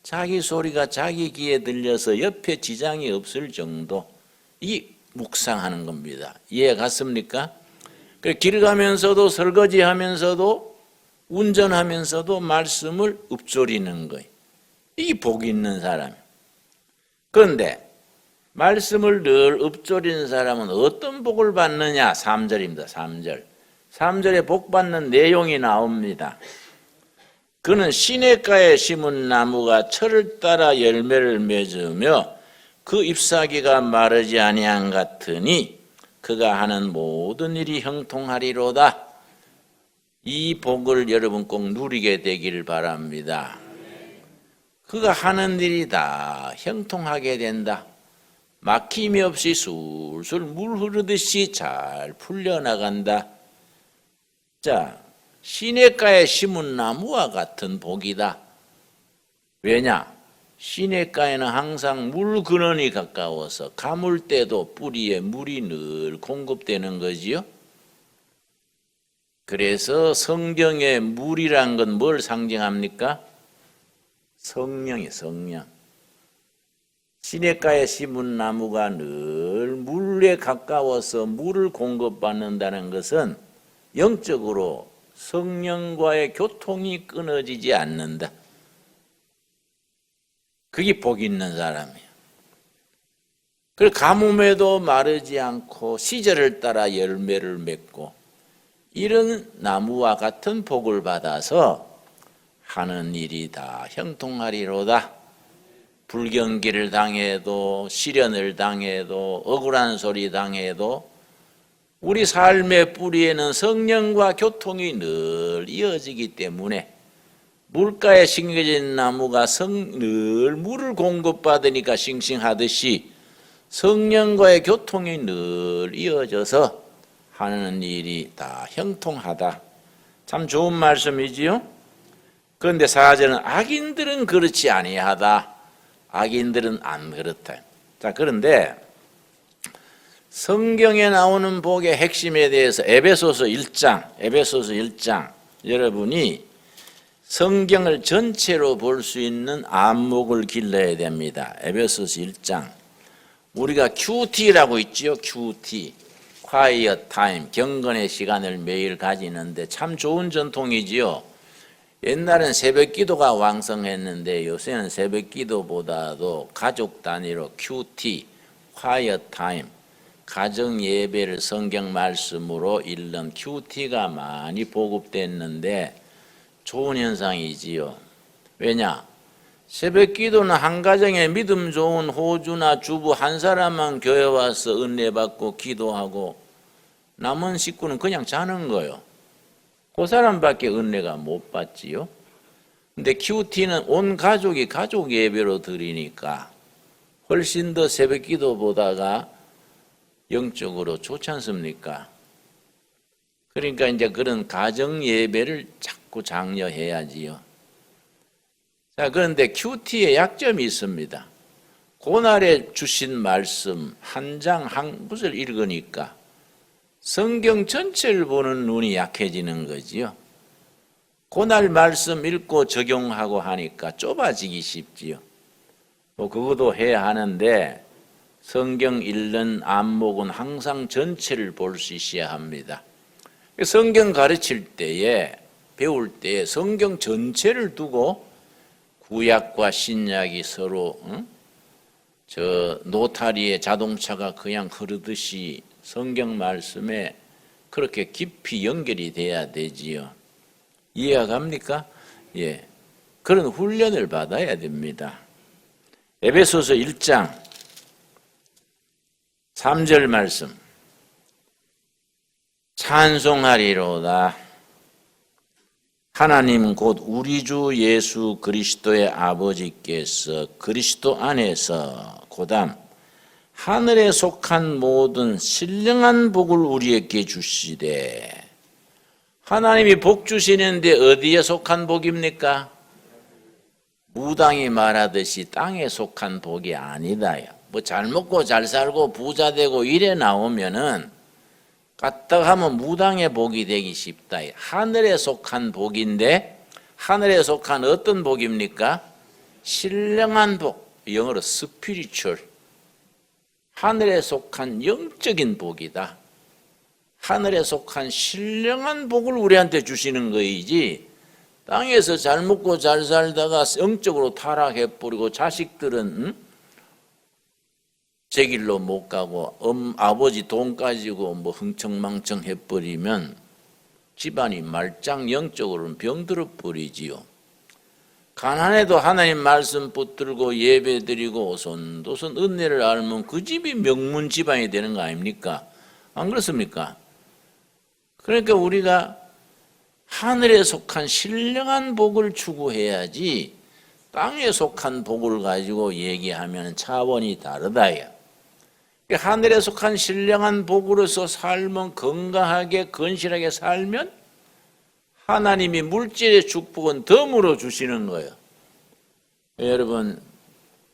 자기 소리가 자기 귀에 들려서 옆에 지장이 없을 정도, 이 묵상하는 겁니다. 이해 갔습니까? 길 가면서도 설거지하면서도 운전하면서도 말씀을 읊조리는 거예요. 이 복 있는 사람. 그런데 말씀을 늘 읊조리는 사람은 어떤 복을 받느냐? 3절입니다. 3절. 3절에 복 받는 내용이 나옵니다. 그는 시냇가에 심은 나무가 철을 따라 열매를 맺으며 그 잎사귀가 마르지 아니한 같으니 그가 하는 모든 일이 형통하리로다. 이 복을 여러분 꼭 누리게 되기를 바랍니다. 그가 하는 일이 다 형통하게 된다. 막힘이 없이 술술 물 흐르듯이 잘 풀려나간다. 자, 시냇가에 심은 나무와 같은 복이다. 왜냐? 시냇가에는 항상 물 근원이 가까워서 가물 때도 뿌리에 물이 늘 공급되는 거지요. 그래서 성경의 물이란 건 뭘 상징합니까? 성령이 성령. 시냇가에 심은 나무가 늘 물에 가까워서 물을 공급받는다는 것은 영적으로 성령과의 교통이 끊어지지 않는다. 그게 복 있는 사람이에요. 그리고 가뭄에도 마르지 않고 시절을 따라 열매를 맺고 이런 나무와 같은 복을 받아서 하는 일이 다 형통하리로다. 불경기를 당해도 시련을 당해도 억울한 소리 당해도 우리 삶의 뿌리에는 성령과 교통이 늘 이어지기 때문에 물가에 심겨진 나무가 늘 물을 공급받으니까 싱싱하듯이 성령과의 교통이 늘 이어져서 하는 일이 다 형통하다. 참 좋은 말씀이지요. 그런데 4절은 악인들은 그렇지 아니하다. 악인들은 안 그렇다. 자, 그런데 성경에 나오는 복의 핵심에 대해서 에베소서 1장 여러분이 성경을 전체로 볼 수 있는 안목을 길러야 됩니다. 에베소서 1장. 우리가 QT라고 있지요. QT. Quiet Time. 경건의 시간을 매일 가지는데 참 좋은 전통이지요. 옛날엔 새벽 기도가 왕성했는데 요새는 새벽 기도보다도 가족 단위로 QT, Quiet Time, 가정 예배를 성경 말씀으로 읽는 QT가 많이 보급됐는데 좋은 현상이지요. 왜냐? 새벽 기도는 한 가정에 믿음 좋은 호주나 주부 한 사람만 교회 와서 은혜 받고 기도하고 남은 식구는 그냥 자는 거예요. 그 사람밖에 은혜가 못 받지요. 근데 QT는 온 가족이 가족 예배로 드리니까 훨씬 더 새벽 기도보다가 영적으로 좋지 않습니까? 그러니까 이제 그런 가정 예배를 자꾸 장려해야지요. 자, 그런데 QT의 약점이 있습니다. 그날에 주신 말씀 한 장 한 구절 읽으니까 성경 전체를 보는 눈이 약해지는 거지요. 그날 말씀 읽고 적용하고 하니까 좁아지기 쉽지요. 뭐 그것도 해야 하는데 성경 읽는 안목은 항상 전체를 볼 수 있어야 합니다. 성경 가르칠 때에 배울 때에 성경 전체를 두고 구약과 신약이 서로 저 노타리에 자동차가 그냥 흐르듯이 성경 말씀에 그렇게 깊이 연결이 돼야 되지요. 이해가 갑니까? 예. 그런 훈련을 받아야 됩니다. 에베소서 1장 3절 말씀. 찬송하리로다. 하나님 곧 우리 주 예수 그리스도의 아버지께서 그리스도 안에서 고담 하늘에 속한 모든 신령한 복을 우리에게 주시되. 하나님이 복 주시는데 어디에 속한 복입니까? 무당이 말하듯이 땅에 속한 복이 아니다. 뭐 잘 먹고 잘 살고 부자 되고 이래 나오면은 까딱 하면 무당의 복이 되기 쉽다. 하늘에 속한 복인데 하늘에 속한 어떤 복입니까? 신령한 복, 영어로 스피리추얼. 하늘에 속한 영적인 복이다. 하늘에 속한 신령한 복을 우리한테 주시는 거이지, 땅에서 잘 먹고 잘 살다가 영적으로 타락해버리고 자식들은 제 길로 못 가고 아버지 돈 가지고 뭐 흥청망청 해버리면 집안이 말짱 영적으로는 병들어 버리지요. 가난해도 하나님 말씀 붙들고 예배드리고 오손도손 은혜를 알면 그 집이 명문 집안이 되는 거 아닙니까? 안 그렇습니까? 그러니까 우리가 하늘에 속한 신령한 복을 추구해야지 땅에 속한 복을 가지고 얘기하면 차원이 다르다요. 하늘에 속한 신령한 복으로서 살면, 건강하게 건실하게 살면 하나님이 물질의 축복은 덤으로 주시는 거예요. 여러분,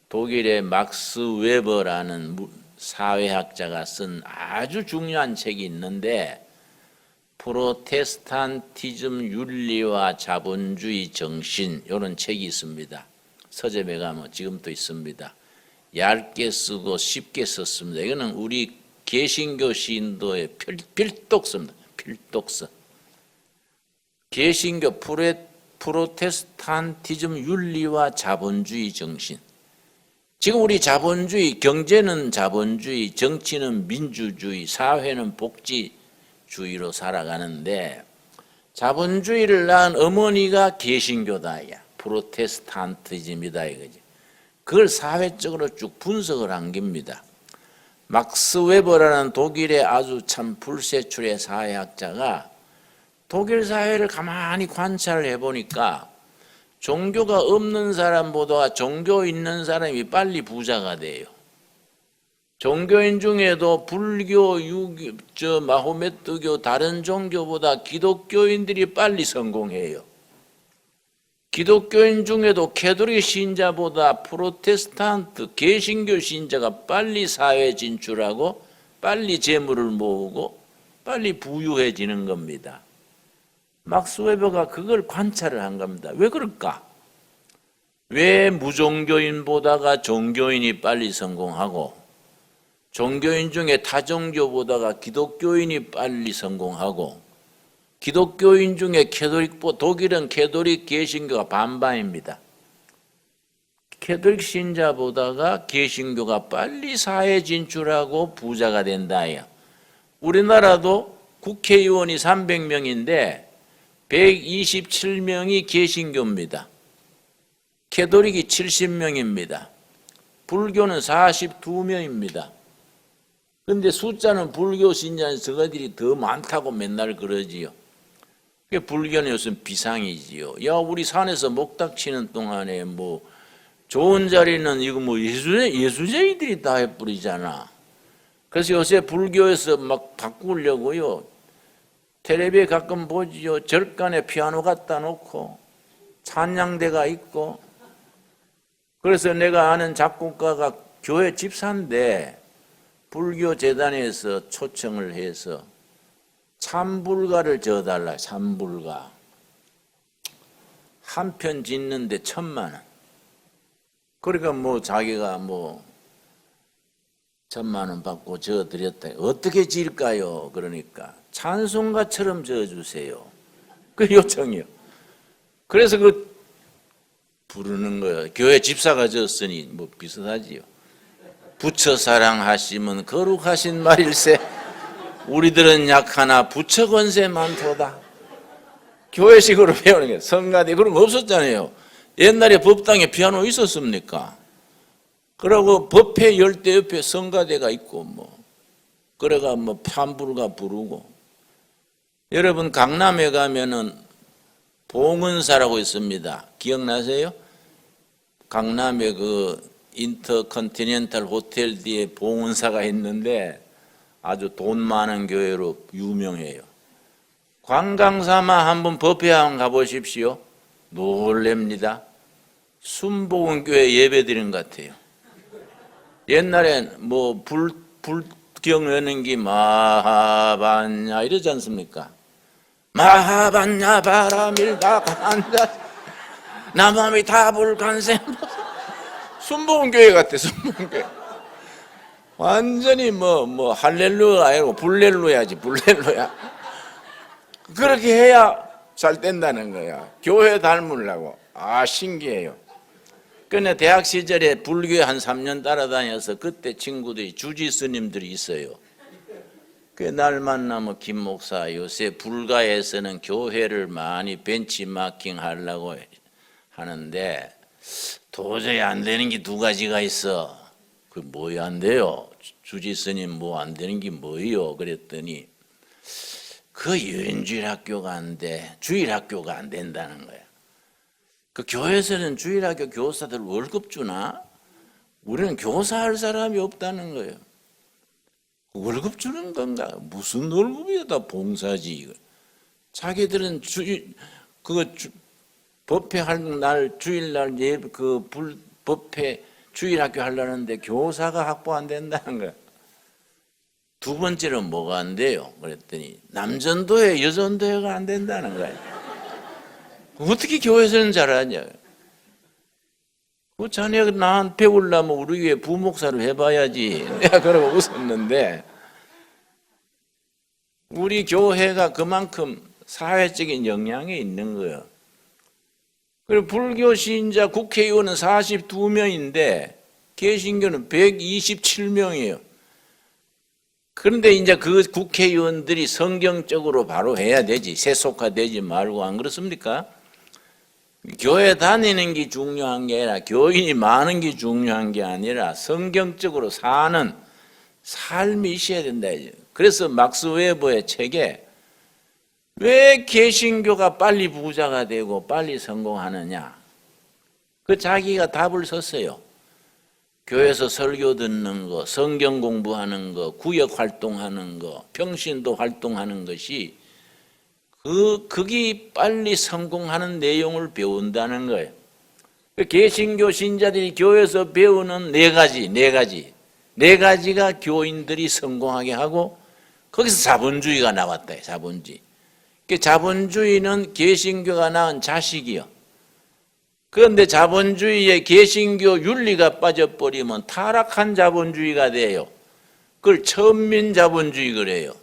독일의 막스 웨버라는 사회학자가 쓴 아주 중요한 책이 있는데, 프로테스탄티즘 윤리와 자본주의 정신, 이런 책이 있습니다. 서점에 가면 지금도 있습니다. 얇게 쓰고 쉽게 썼습니다. 이거는 우리 개신교 시인도의 필독서입니다. 필독서. 개신교 프로테스탄티즘 윤리와 자본주의 정신. 지금 우리 자본주의, 경제는 자본주의, 정치는 민주주의, 사회는 복지주의로 살아가는데, 자본주의를 낳은 어머니가 개신교다야. 프로테스탄티즘이다 이거지. 그걸 사회적으로 쭉 분석을 한 겁니다. 막스 웨버라는 독일의 아주 참 불세출의 사회학자가 독일 사회를 가만히 관찰을 해보니까 종교가 없는 사람보다 종교 있는 사람이 빨리 부자가 돼요. 종교인 중에도 불교, 유교, 마호메트교, 다른 종교보다 기독교인들이 빨리 성공해요. 기독교인 중에도 캐톨릭 신자보다 프로테스탄트, 개신교 신자가 빨리 사회에 진출하고 빨리 재물을 모으고 빨리 부유해지는 겁니다. 막스 웨버가 그걸 관찰을 한 겁니다. 왜 그럴까? 왜 무종교인보다가 종교인이 빨리 성공하고, 종교인 중에 타종교보다가 기독교인이 빨리 성공하고, 기독교인 중에 독일은 캐톨릭 개신교가 반반입니다. 캐톨릭 신자보다가 개신교가 빨리 사회에 진출하고 부자가 된다. 우리나라도 국회의원이 300명인데 127명이 개신교입니다. 캐톨릭이 70명입니다. 불교는 42명입니다. 그런데 숫자는 불교 신자는 저거들이 더 많다고 맨날 그러지요. 불교는 요즘 비상이지요. 야, 우리 산에서 목닥치는 동안에 뭐 좋은 자리는 이거 뭐 예수쟁이들이 다 해버리잖아. 그래서 요새 불교에서 막 바꾸려고요. 텔레비에 가끔 보지요. 절간에 피아노 갖다 놓고 찬양대가 있고. 그래서 내가 아는 작곡가가 교회 집사인데 불교 재단에서 초청을 해서 참불가를 져달라. 참불가 한 편 짓는데 1,000만 원. 그러니까 뭐 자기가 뭐 1,000만 원 받고 져드렸다. 어떻게 지을까요? 그러니까 찬송가처럼 져주세요. 그 요청이요. 그래서 그 부르는 거예요. 교회 집사가 졌으니 뭐 비슷하지요. 부처 사랑하시면 거룩하신 말일세. 우리들은 약하나 부처 권세 많도다. 교회식으로 배우는 게 성가대 그런 거 없었잖아요. 옛날에 법당에 피아노 있었습니까? 그러고 법회 열대 옆에 성가대가 있고 뭐 그래가 뭐 판불가 부르고. 여러분 강남에 가면은 봉은사라고 있습니다. 기억나세요? 강남에 그 인터컨티넨탈 호텔 뒤에 봉은사가 있는데 아주 돈 많은 교회로 유명해요. 관광삼아 한번 법회 한번 가보십시오. 놀랍니다. 순복음교회 예배 드리는 것 같아요. 옛날엔 뭐 경연기 마하반야 이러지 않습니까? 마하반야 바람일다 간다 남함이 다불간생. 순복음교회 같아. 순복음교회 완전히 뭐 할렐루야 아니고 불렐루야지. 불렐루야. 그렇게 해야 잘 된다는 거야. 교회 닮으려고. 신기해요. 근데 대학 시절에 불교에 한 3년 따라다녀서 그때 친구들이 주지 스님들이 있어요. 그 날 만나면 김 목사 요새 불가에서는 교회를 많이 벤치마킹 하려고 하는데 도저히 안 되는 게 두 가지가 있어. 그 뭐야 안 돼요? 주지 스님 뭐 안 되는 게 뭐예요? 그랬더니 그 유인주일 학교가 안 돼. 주일 학교가 안 된다는 거야. 그 교회에서는 주일학교 교사들 월급 주나? 우리는 교사할 사람이 없다는 거예요. 월급 주는 건가? 무슨 월급이야? 다 봉사지. 자기들은 법회 할 날, 주일날 법회 주일학교 하려는데 교사가 확보 안 된다는 거야. 두 번째는 뭐가 안 돼요? 그랬더니 남전도회, 여전도회가 안 된다는 거야. 어떻게 교회에서는 잘하냐? 그 자네가 나한테 배우려면 우리 교회 부목사로 해봐야지. 내가 그러고 웃었는데 우리 교회가 그만큼 사회적인 영향이 있는 거예요. 그리고 불교 신자 국회의원은 42명인데 개신교는 127명이에요. 그런데 이제 그 국회의원들이 성경적으로 바로 해야 되지. 세속화되지 말고 안 그렇습니까? 교회 다니는 게 중요한 게 아니라 교인이 많은 게 중요한 게 아니라 성경적으로 사는 삶이 있어야 된다. 그래서 막스 웨버의 책에 왜 개신교가 빨리 부자가 되고 빨리 성공하느냐? 그 자기가 답을 썼어요. 교회에서 설교 듣는 거, 성경 공부하는 거, 구역 활동하는 거, 평신도 활동하는 것이 그게 빨리 성공하는 내용을 배운다는 거예요. 개신교 신자들이 교회에서 배우는 네 가지가 교인들이 성공하게 하고 거기서 자본주의가 나왔다. 자본주의. 자본주의는 개신교가 낳은 자식이요. 그런데 자본주의에 개신교 윤리가 빠져버리면 타락한 자본주의가 돼요. 그걸 천민자본주의 그래요.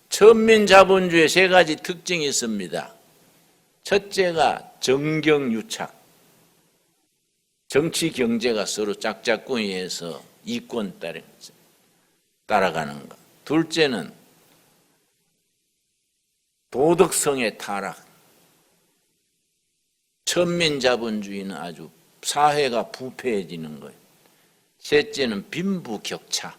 천민자본주의에 세 가지 특징이 있습니다. 첫째가 정경유착. 정치 경제가 서로 짝짝꿍이해서 이권 따라가는 것. 둘째는 도덕성의 타락. 천민자본주의는 아주 사회가 부패해지는 거예요. 셋째는 빈부격차.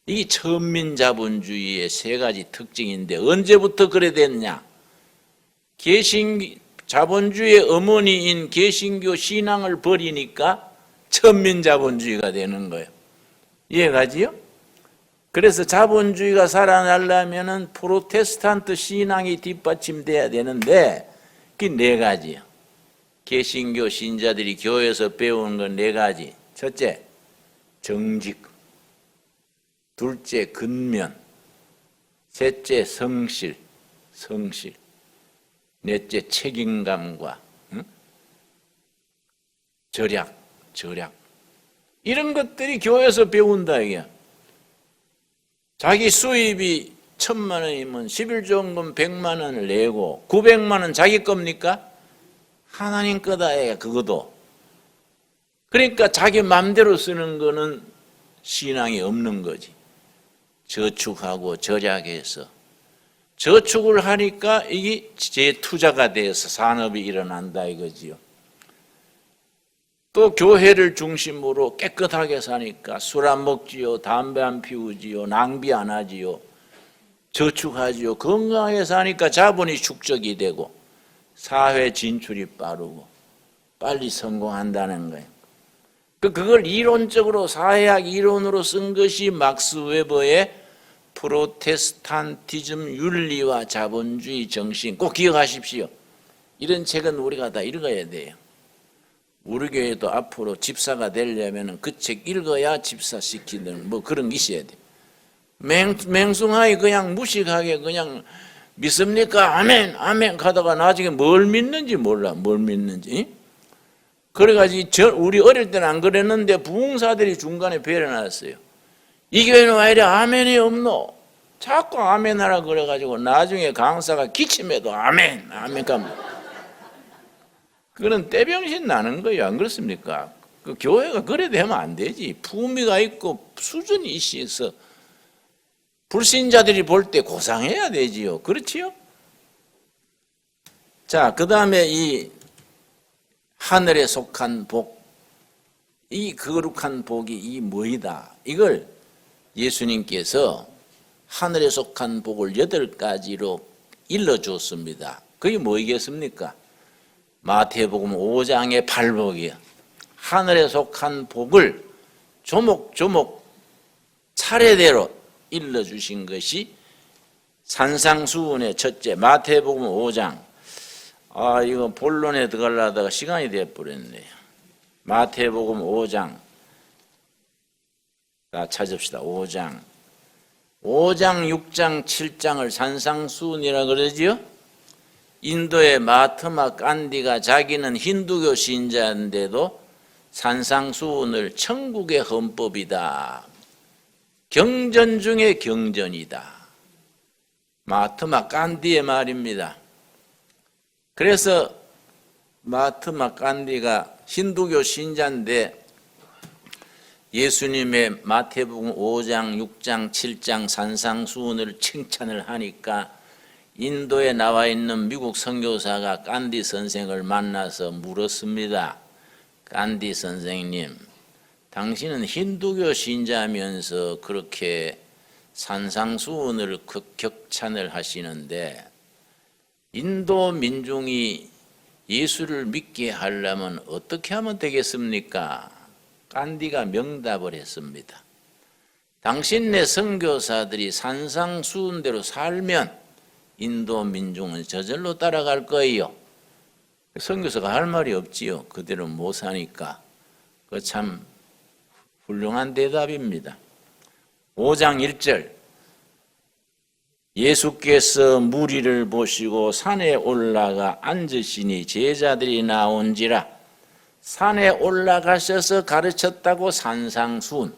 이 천민자본주의의 세 가지 특징인데 언제부터 그래 됐냐? 자본주의의 어머니인 개신교 신앙을 버리니까 천민자본주의가 되는 거예요. 이해가지요? 그래서 자본주의가 살아나려면 프로테스탄트 신앙이 뒷받침돼야 되는데 그 네 가지요. 개신교 신자들이 교회에서 배우는 건 네 가지. 첫째, 정직. 둘째, 근면. 셋째, 성실. 넷째, 책임감과 절약. 이런 것들이 교회에서 배운다 이게. 자기 수입이 1,000만 원이면 11조원금 100만 원을 내고 900만 원 자기 겁니까? 하나님 거다 해 그것도. 그러니까 자기 마음대로 쓰는 거는 신앙이 없는 거지. 저축하고 절약해서 저축을 하니까 이게 재투자가 돼서 산업이 일어난다 이거지요. 또 교회를 중심으로 깨끗하게 사니까 술 안 먹지요, 담배 안 피우지요, 낭비 안 하지요, 저축하지요. 건강하게 사니까 자본이 축적이 되고 사회 진출이 빠르고 빨리 성공한다는 거예요. 그걸 이론적으로 사회학 이론으로 쓴 것이 막스 웨버의 프로테스탄티즘 윤리와 자본주의 정신. 꼭 기억하십시오. 이런 책은 우리가 다 읽어야 돼요. 우리 교회도 앞으로 집사가 되려면 그 책 읽어야 집사 시키는 뭐 그런 게 있어야 돼요. 맹숭하게 그냥 무식하게 그냥 믿습니까? 아멘, 아멘 가다가 나중에 뭘 믿는지 몰라, 뭘 믿는지. 그래가지고 우리 어릴 때는 안 그랬는데 부흥사들이 중간에 배려놨어요. 이 교회는 왜 이래 아멘이 없노? 자꾸 아멘 하라 그래가지고 나중에 강사가 기침해도 아멘, 아멘 가면 그런 떼병신 나는 거예요. 안 그렇습니까? 그 교회가 그래 되면 안 되지. 품위가 있고 수준이 있어서 불신자들이 볼 때 고상해야 되지요. 그렇지요? 자, 그 다음에 이 하늘에 속한 복, 이 거룩한 복이 이 뭐이다. 이걸 예수님께서 하늘에 속한 복을 8가지로 일러주었습니다. 그게 뭐이겠습니까? 마태복음 5장의 발복이요. 하늘에 속한 복을 조목조목 차례대로 일러주신 것이 산상수훈의 첫째 마태복음 5장. 이거 본론에 들어가려다가 시간이 되어버렸네요. 마태복음 5장. 찾읍시다. 5장. 5장, 6장, 7장을 산상수훈이라 그러지요. 인도의 마트마 간디가 자기는 힌두교 신자인데도 산상수훈을 천국의 헌법이다. 경전 중에 경전이다. 마트마 간디의 말입니다. 그래서 마트마 간디가 힌두교 신자인데 예수님의 마태복음 5장, 6장, 7장 산상수훈을 칭찬을 하니까 인도에 나와 있는 미국 선교사가 간디 선생을 만나서 물었습니다. 간디 선생님, 당신은 힌두교 신자면서 그렇게 산상수훈을 격찬을 하시는데 인도 민중이 예수를 믿게 하려면 어떻게 하면 되겠습니까? 간디가 명답을 했습니다. 당신네 선교사들이 산상수훈대로 살면 인도 민중은 저절로 따라갈 거예요. 선교사가 할 말이 없지요. 그대로 못 사니까. 그 참 훌륭한 대답입니다. 5장 1절 예수께서 무리를 보시고 산에 올라가 앉으시니 제자들이 나온지라 산에 올라가셔서 가르쳤다고 산상수훈.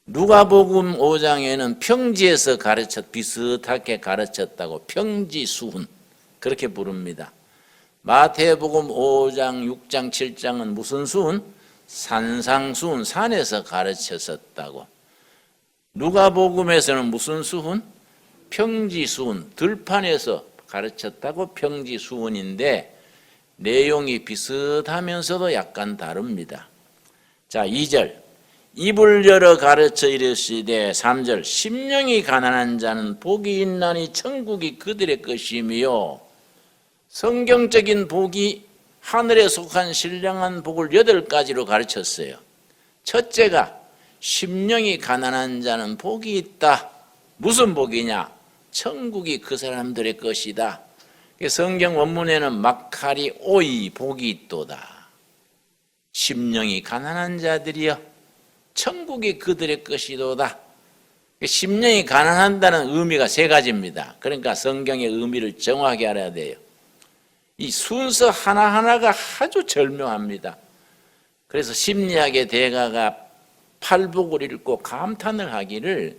누가복음 5장에는 평지에서 비슷하게 가르쳤다고 평지수훈 그렇게 부릅니다. 마태복음 5장, 6장, 7장은 무슨 수훈? 산상수훈, 산에서 가르쳤었다고. 누가복음에서는 무슨 수훈? 평지수훈, 들판에서 가르쳤다고 평지수훈인데 내용이 비슷하면서도 약간 다릅니다. 자, 2절 입을 열어 가르쳐 이르시되 3절 심령이 가난한 자는 복이 있나니 천국이 그들의 것이며 성경적인 복이 하늘에 속한 신령한 복을 8가지로 가르쳤어요. 첫째가 심령이 가난한 자는 복이 있다. 무슨 복이냐? 천국이 그 사람들의 것이다. 성경 원문에는 마카리 오이 복이 있도다. 심령이 가난한 자들이여 천국이 그들의 것이도다. 심령이 가난한다는 의미가 3가지입니다. 그러니까 성경의 의미를 정확하게 알아야 돼요. 이 순서 하나하나가 아주 절묘합니다. 그래서 심리학의 대가가 팔복을 읽고 감탄을 하기를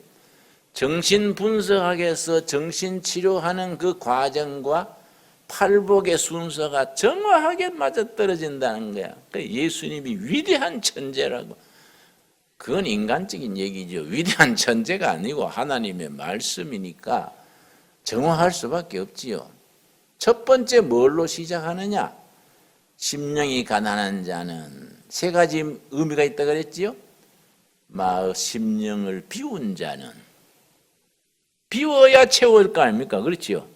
정신분석학에서 정신치료하는 그 과정과 팔복의 순서가 정확하게 맞아떨어진다는 거야. 예수님이 위대한 천재라고. 그건 인간적인 얘기죠. 위대한 천재가 아니고 하나님의 말씀이니까 정확할 수밖에 없지요. 첫 번째 뭘로 시작하느냐? 심령이 가난한 자는 3가지 의미가 있다 그랬지요. 심령을 비운 자는 비워야 채울 거 아닙니까? 그렇지요.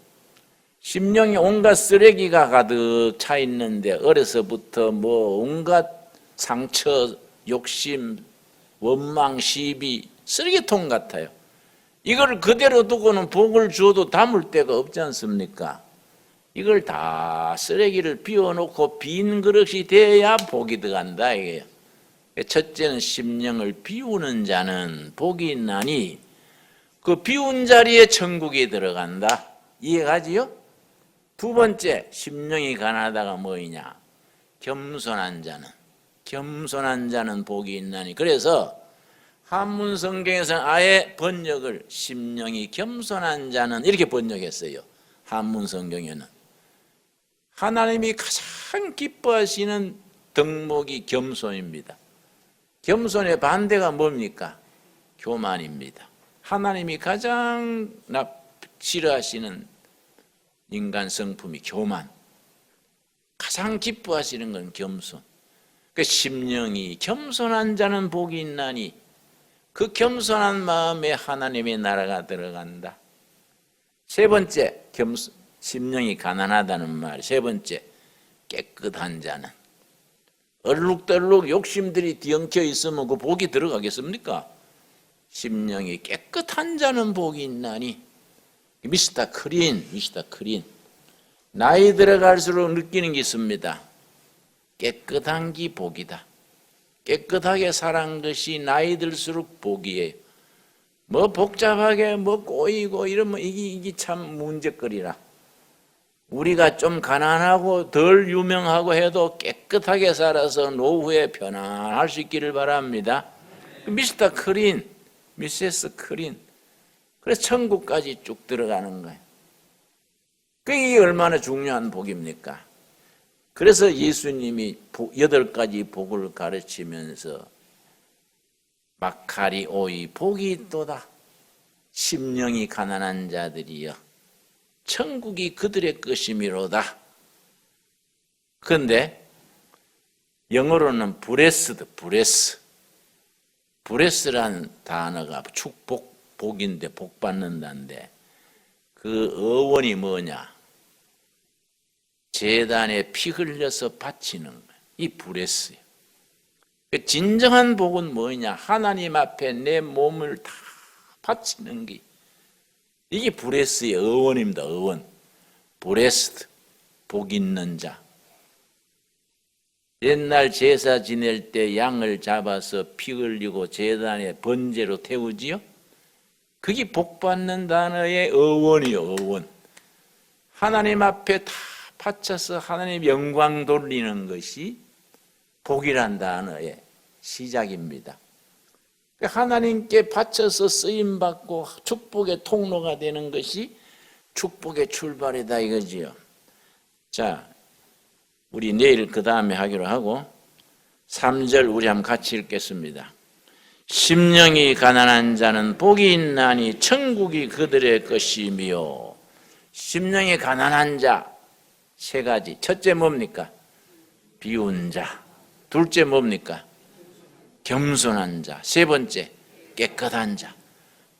심령에 온갖 쓰레기가 가득 차 있는데 어려서부터 온갖 상처, 욕심, 원망, 시비, 쓰레기통 같아요. 이걸 그대로 두고는 복을 주어도 담을 데가 없지 않습니까? 이걸 다 쓰레기를 비워놓고 빈 그릇이 돼야 복이 들어간다 이게요. 첫째는 심령을 비우는 자는 복이 있나니 그 비운 자리에 천국이 들어간다. 이해가지요? 두 번째, 심령이 가난하다가 뭐이냐? 겸손한 자는 복이 있나니. 그래서 한문 성경에서는 아예 번역을 심령이 겸손한 자는 이렇게 번역했어요. 한문 성경에는 하나님이 가장 기뻐하시는 덕목이 겸손입니다. 겸손의 반대가 뭡니까? 교만입니다. 하나님이 가장 싫어하시는 인간 성품이 교만. 가장 기뻐하시는 건 겸손. 그 심령이 겸손한 자는 복이 있나니 그 겸손한 마음에 하나님의 나라가 들어간다. 세 번째, 심령이 가난하다는 말. 세 번째, 깨끗한 자는. 얼룩덜룩 욕심들이 뒤엉켜 있으면 그 복이 들어가겠습니까? 심령이 깨끗한 자는 복이 있나니. 미스터 크린. 나이 들어갈수록 느끼는 게 있습니다. 깨끗한 게 복이다. 깨끗하게 살한 것이 나이 들수록 복이에요. 뭐 복잡하게 뭐 꼬이고 이러면 이게 참 문제거리라. 우리가 좀 가난하고 덜 유명하고 해도 깨끗하게 살아서 노후에 편안할 수 있기를 바랍니다. 미스터 크린, 미세스 크린. 그래서 천국까지 쭉 들어가는 거예요. 그게 얼마나 중요한 복입니까? 그래서 예수님이 8가지 복을 가르치면서 마카리 오이 복이 있도다. 심령이 가난한 자들이여 천국이 그들의 것이미로다. 그런데 영어로는 브레스라는 단어가 축복, 복인데 복 받는다는데 그 어원이 뭐냐? 제단에 피 흘려서 바치는 거예요. 이 브레스예요. 진정한 복은 뭐냐? 하나님 앞에 내 몸을 다 바치는 게 이게 브레스의 어원입니다. 어원. 브레스트, 복 있는 자. 옛날 제사 지낼 때 양을 잡아서 피 흘리고 제단에 번제로 태우지요. 그게 복 받는 단어의 어원이요. 어원. 하나님 앞에 다 바쳐서 하나님 영광 돌리는 것이 복이란 단어의 시작입니다. 하나님께 바쳐서 쓰임받고 축복의 통로가 되는 것이 축복의 출발이다 이거지요. 자, 우리 내일 그 다음에 하기로 하고 3절 우리 한번 같이 읽겠습니다. 심령이 가난한 자는 복이 있나니 천국이 그들의 것이며. 심령이 가난한 자 세 가지. 첫째 뭡니까? 비운 자. 둘째 뭡니까? 겸손한 자. 세 번째 깨끗한 자.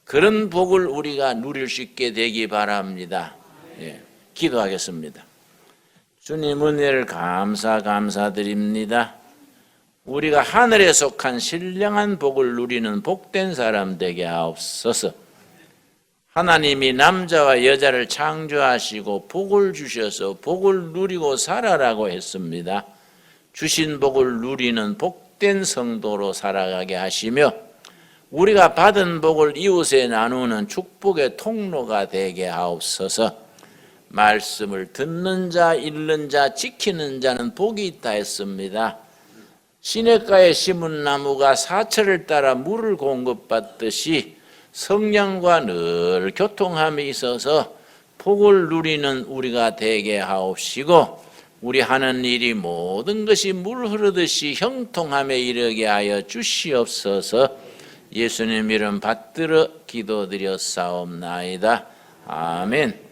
그런 복을 우리가 누릴 수 있게 되기 바랍니다. 예, 기도하겠습니다. 주님 은혜를 감사드립니다. 우리가 하늘에 속한 신령한 복을 누리는 복된 사람 되게 하옵소서. 하나님이 남자와 여자를 창조하시고 복을 주셔서 복을 누리고 살아라고 했습니다. 주신 복을 누리는 복된 성도로 살아가게 하시며 우리가 받은 복을 이웃에 나누는 축복의 통로가 되게 하옵소서. 말씀을 듣는 자, 읽는 자, 지키는 자는 복이 있다 했습니다. 시냇가에 심은 나무가 사철을 따라 물을 공급받듯이 성령과 늘 교통함에 있어서 복을 누리는 우리가 되게 하옵시고 우리 하는 일이 모든 것이 물 흐르듯이 형통함에 이르게 하여 주시옵소서. 예수님 이름 받들어 기도드렸사옵나이다. 아멘.